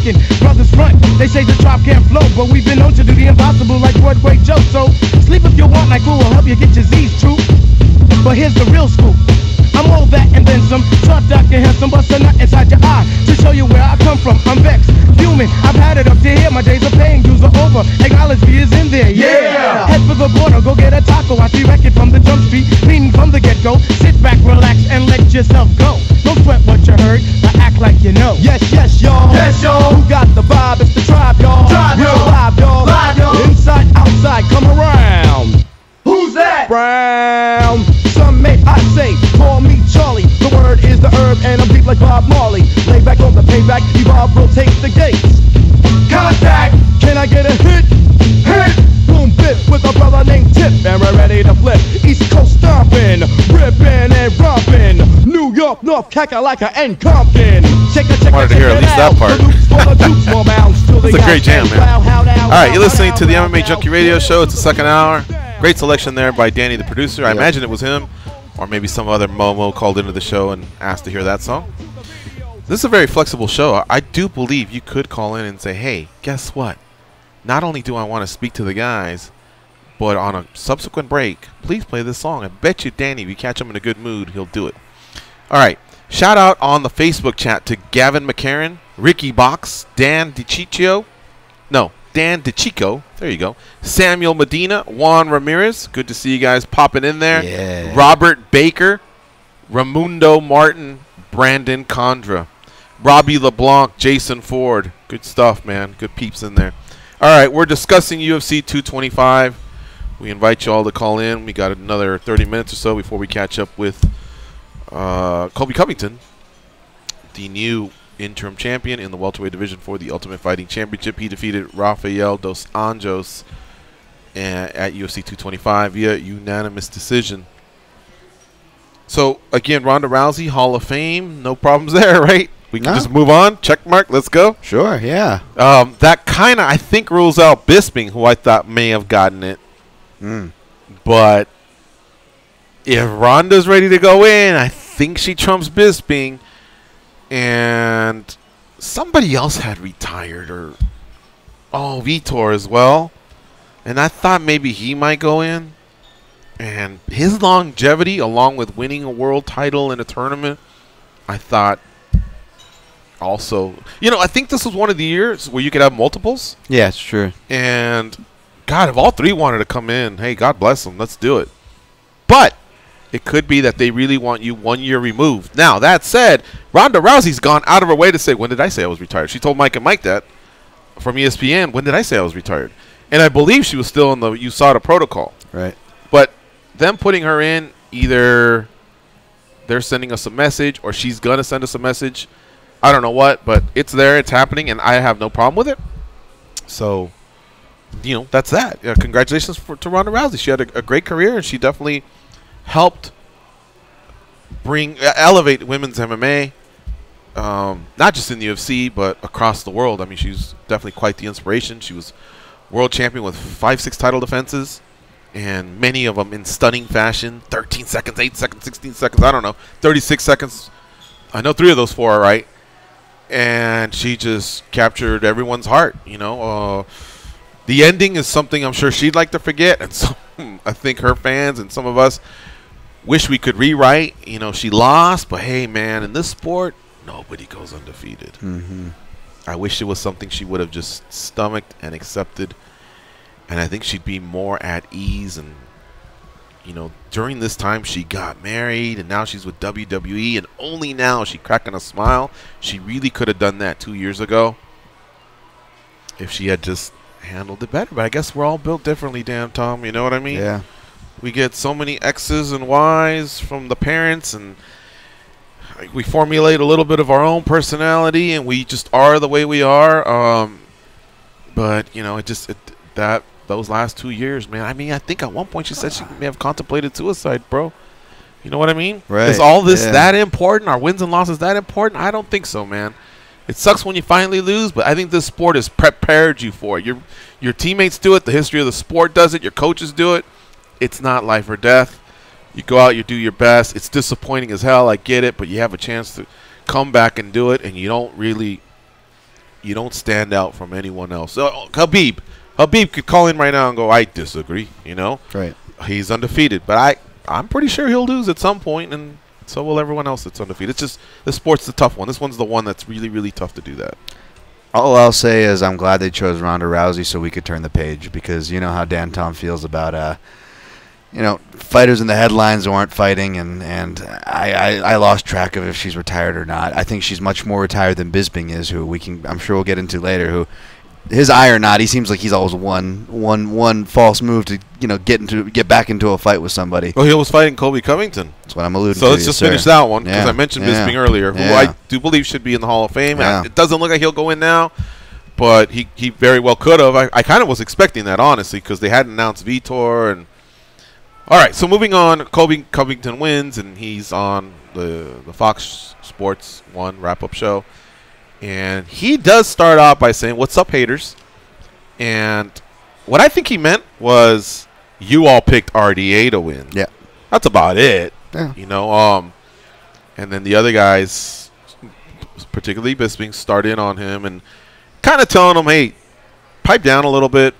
making brothers front. They say the drop can't flow, but we've been known to do the impossible like Broadway Joe. So sleep if you want, like who will help you get your Z's true. But here's the real scoop. I'm all that and then some. Short Dr. Handsome, bust a nut inside your eye to show you where I come from. I'm vexed, human. I've had it up to here. My days of paying dues are over. Acknowledge me is in there. Yeah. Head for the border, go get a taco. I see record from the jump street, meaning from the get-go. Sit back, relax, and let yourself go. Don't sweat what you heard, but act like you know. Yes, yes, y'all. Yes, y'all. Who got the vibe? It's the tribe, y'all. Tribe, y'all. Live, y'all. Live, y'all. Inside, outside, come around. Who's that? Brown. Some may I say, call me Charlie. The word is the herb, and I'm deep like Bob Marley. Lay back on the payback, evolve, rotate the gates. Contact. Can I get a hit? Hit. Boom, bit with a brother named Tip, and we're ready to flip. East Coast stomping, ripping and romping. New York, North, Kakalaka, and Compton. Check it, check wanted to hear at least that part. That's a great jam, man. All right, you're listening to the MMA Junkie Radio Show. It's the second hour. Great selection there by Danny, the producer. I imagine it was him, or maybe some other Momo called into the show and asked to hear that song. This is a very flexible show. I do believe you could call in and say, hey, guess what? Not only do I want to speak to the guys, but on a subsequent break, please play this song. I bet you, Danny, if you catch him in a good mood, he'll do it. All right. Shout out on the Facebook chat to Gavin McCarran, Ricky Box, Dan DiCiccio. No, Dan DeChico. There you go. Samuel Medina, Juan Ramirez. Good to see you guys popping in there. Yeah. Robert Baker, Ramundo Martin, Brandon Condra, Robbie LeBlanc, Jason Ford. Good stuff, man. Good peeps in there. All right, we're discussing UFC 225. We invite you all to call in. We got another 30 minutes or so before we catch up with Colby Covington, the new interim champion in the welterweight division for the Ultimate Fighting Championship. He defeated Rafael Dos Anjos at UFC 225 via unanimous decision. So, again, Ronda Rousey, Hall of Fame. No problems there, right? We can just move on. Check mark. Let's go. Sure, yeah. That kind of, I think, rules out Bisping, who I thought may have gotten it. But if Ronda's ready to go in, I think she trumps Bisping. And somebody else had retired, or Vitor as well. And I thought maybe he might go in. And his longevity, along with winning a world title in a tournament, I thought also, I think this was one of the years where you could have multiples. Yeah, it's true. And God, if all three wanted to come in, hey, God bless them. Let's do it. But it could be that they really want you 1 year removed. Now, that said, Ronda Rousey's gone out of her way to say, when did I say I was retired? She told Mike and Mike that from ESPN. When did I say I was retired? And I believe she was still in the USADA protocol. Right. But them putting her in, either they're sending us a message or she's going to send us a message. I don't know what, but it's there. It's happening, and I have no problem with it. So, that's that. Congratulations to Ronda Rousey. She had a great career, and she definitely helped elevate women's MMA, not just in the UFC, but across the world. I mean, she's definitely quite the inspiration. She was world champion with 5-6 title defenses, and many of them in stunning fashion. 13 seconds, 8 seconds, 16 seconds, I don't know, 36 seconds. I know 3 of those 4 are right. And she just captured everyone's heart, The ending is something I'm sure she'd like to forget, and so I think her fans and some of us wish we could rewrite. She lost, but hey, man, in this sport, nobody goes undefeated. I wish it was something she would have just stomached and accepted, and I think she'd be more at ease. And during this time she got married, and now she's with WWE, and only now is she cracking a smile. She really could have done that 2 years ago if she had just handled it better. But I guess we're all built differently, damn Tom. You know what I mean? Yeah. We get so many X's and Y's from the parents, and we formulate a little bit of our own personality, and we just are the way we are. But those last 2 years, man. I mean, I think at one point she said she may have contemplated suicide, bro. You know what I mean? Right. Is all this that important? Our wins and losses that important? I don't think so, man. It sucks when you finally lose, but I think this sport has prepared you for it. Your teammates do it. The history of the sport does it. Your coaches do it. It's not life or death. You go out, you do your best. It's disappointing as hell. I get it, but you have a chance to come back and do it, and you You don't stand out from anyone else. Habib could call in right now and go, I disagree, you know? Right. He's undefeated. But I'm pretty sure he'll lose at some point, and so will everyone else that's undefeated. It's just the sport's the tough one. This one's the one that's really, really tough to do that. All I'll say is I'm glad they chose Ronda Rousey so we could turn the page, because you know how Dan Tom feels about fighters in the headlines who aren't fighting, and I lost track of if she's retired or not. I think she's much more retired than Bisping is, who I'm sure we'll get into later, who his eye or not, he seems like he's always one false move to get back into a fight with somebody. Well, he was fighting Colby Covington. That's what I'm alluding to. So let's just finish that one, because I mentioned Bisping earlier, who I do believe should be in the Hall of Fame. Yeah. It doesn't look like he'll go in now, but he very well could have. I kind of was expecting that, honestly, because they hadn't announced Vitor. And all right, so moving on, Colby Covington wins, and he's on the Fox Sports 1 wrap-up show. And he does start off by saying, "What's up, haters?" And what I think he meant was, you all picked RDA to win. Yeah. That's about it. Yeah. You know, and then the other guys, particularly Bisping, start in on him and kind of telling him, hey, pipe down a little bit.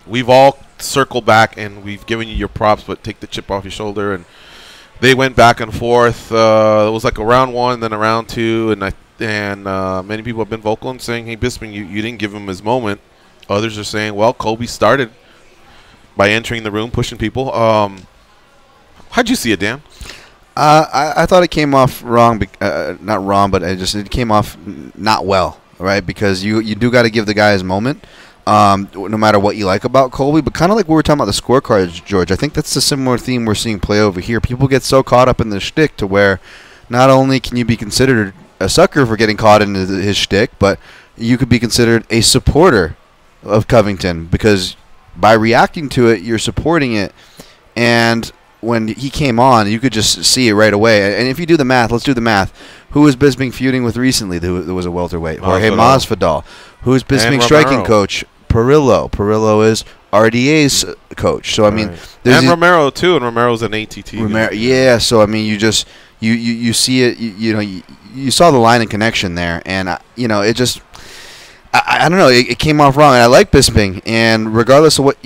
We've all circled back and we've given you your props, but take the chip off your shoulder. And they went back and forth. It was like a round 1, then a round 2, and many people have been vocal in saying, hey, Bisping, you didn't give him his moment. Others are saying, well, Colby started by entering the room, pushing people. How'd you see it, Dan? I thought it came off wrong, not wrong, but it came off not well, right? Because you do got to give the guy his moment, no matter what you like about Colby. But kind of like we were talking about the scorecards, George, I think that's a similar theme we're seeing play over here. People get so caught up in the shtick to where not only can you be considered a sucker for getting caught into his shtick, but you could be considered a supporter of Covington, because by reacting to it, you're supporting it. And when he came on, you could just see it right away. And if you do the math, let's do the math. Who was Bisping feuding with recently? There was a welterweight. Jorge Masvidal. Who is Bisping striking coach? Perillo. Perillo is RDA's coach. So, I mean, and Romero, too. And Romero's an ATT. Yeah, so, I mean, you see it. You saw the line and connection there. And, it just, I don't know. It came off wrong. And I like Bisping. And regardless of what,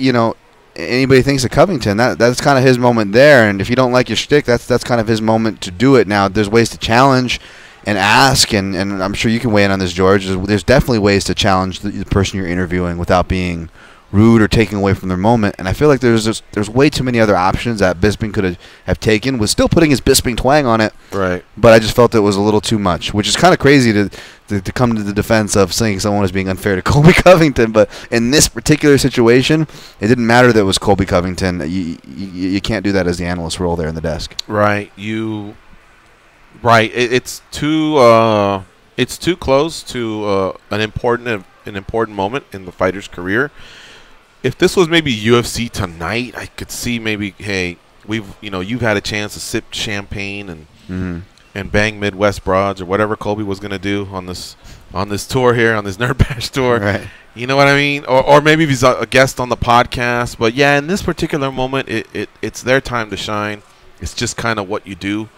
anybody thinks of Covington, that's kind of his moment there. And if you don't like your shtick, that's kind of his moment to do it. Now, there's ways to challenge and ask, and I'm sure you can weigh in on this, George. There's definitely ways to challenge the person you're interviewing without being rude or taking away from their moment. And I feel like there's way too many other options that Bisping could have taken, with still putting his Bisping twang on it. Right. But I just felt it was a little too much, which is kind of crazy to come to the defense of saying someone was being unfair to Colby Covington. But in this particular situation, it didn't matter that it was Colby Covington. You can't do that as the analyst role there in the desk. Right. It's too close to an important moment in the fighter's career. If this was maybe UFC tonight, I could see maybe, hey, you've had a chance to sip champagne and bang Midwest broads or whatever Colby was going to do on this tour here, on this Nerd Bash tour. Right. You know what I mean? Or maybe he's a guest on the podcast. But yeah, in this particular moment, it's their time to shine. It's just kind of what you do.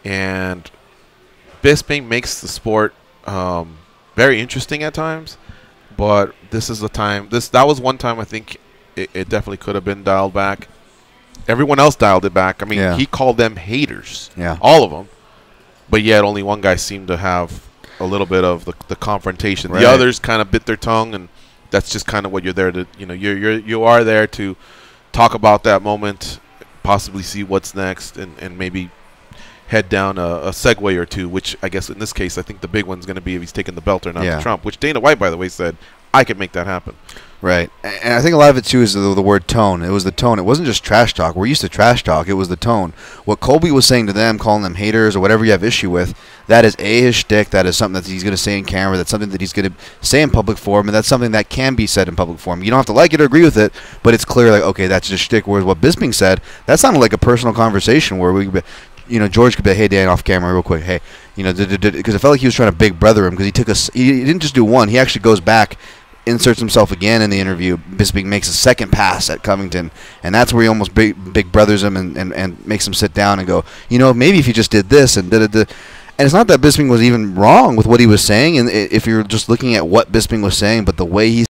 And Bisping makes the sport very interesting at times. But this is the time. That was one time I think it definitely could have been dialed back. Everyone else dialed it back. I mean, he called them haters. Yeah. All of them. But yet only one guy seemed to have a little bit of the confrontation. Right. The others kind of bit their tongue, and that's just kind of what you're there to. You are there to talk about that moment, possibly see what's next, and maybe head down a segue or two, which I guess in this case I think the big one's going to be if he's taking the belt or not to Trump, which Dana White, by the way, said I could make that happen. Right. And I think a lot of it, too, is the word tone. It was the tone. It wasn't just trash talk. We're used to trash talk. It was the tone. What Colby was saying to them, calling them haters or whatever you have issue with, that is his shtick. That is something that he's going to say in camera. That's something that he's going to say in public forum, and that's something that can be said in public forum. You don't have to like it or agree with it, but it's clear, like, okay, that's just shtick. Whereas what Bisping said, that sounded like a personal conversation where we could be, George could be, hey, Dan, off camera real quick. Hey, because it felt like he was trying to big brother him, because he didn't just do one. He actually goes back, inserts himself again in the interview. Bisping makes a second pass at Covington, and that's where he almost big brothers him and makes him sit down and go, maybe if you just did this and da-da-da. And it's not that Bisping was even wrong with what he was saying, and if you're just looking at what Bisping was saying, but the way he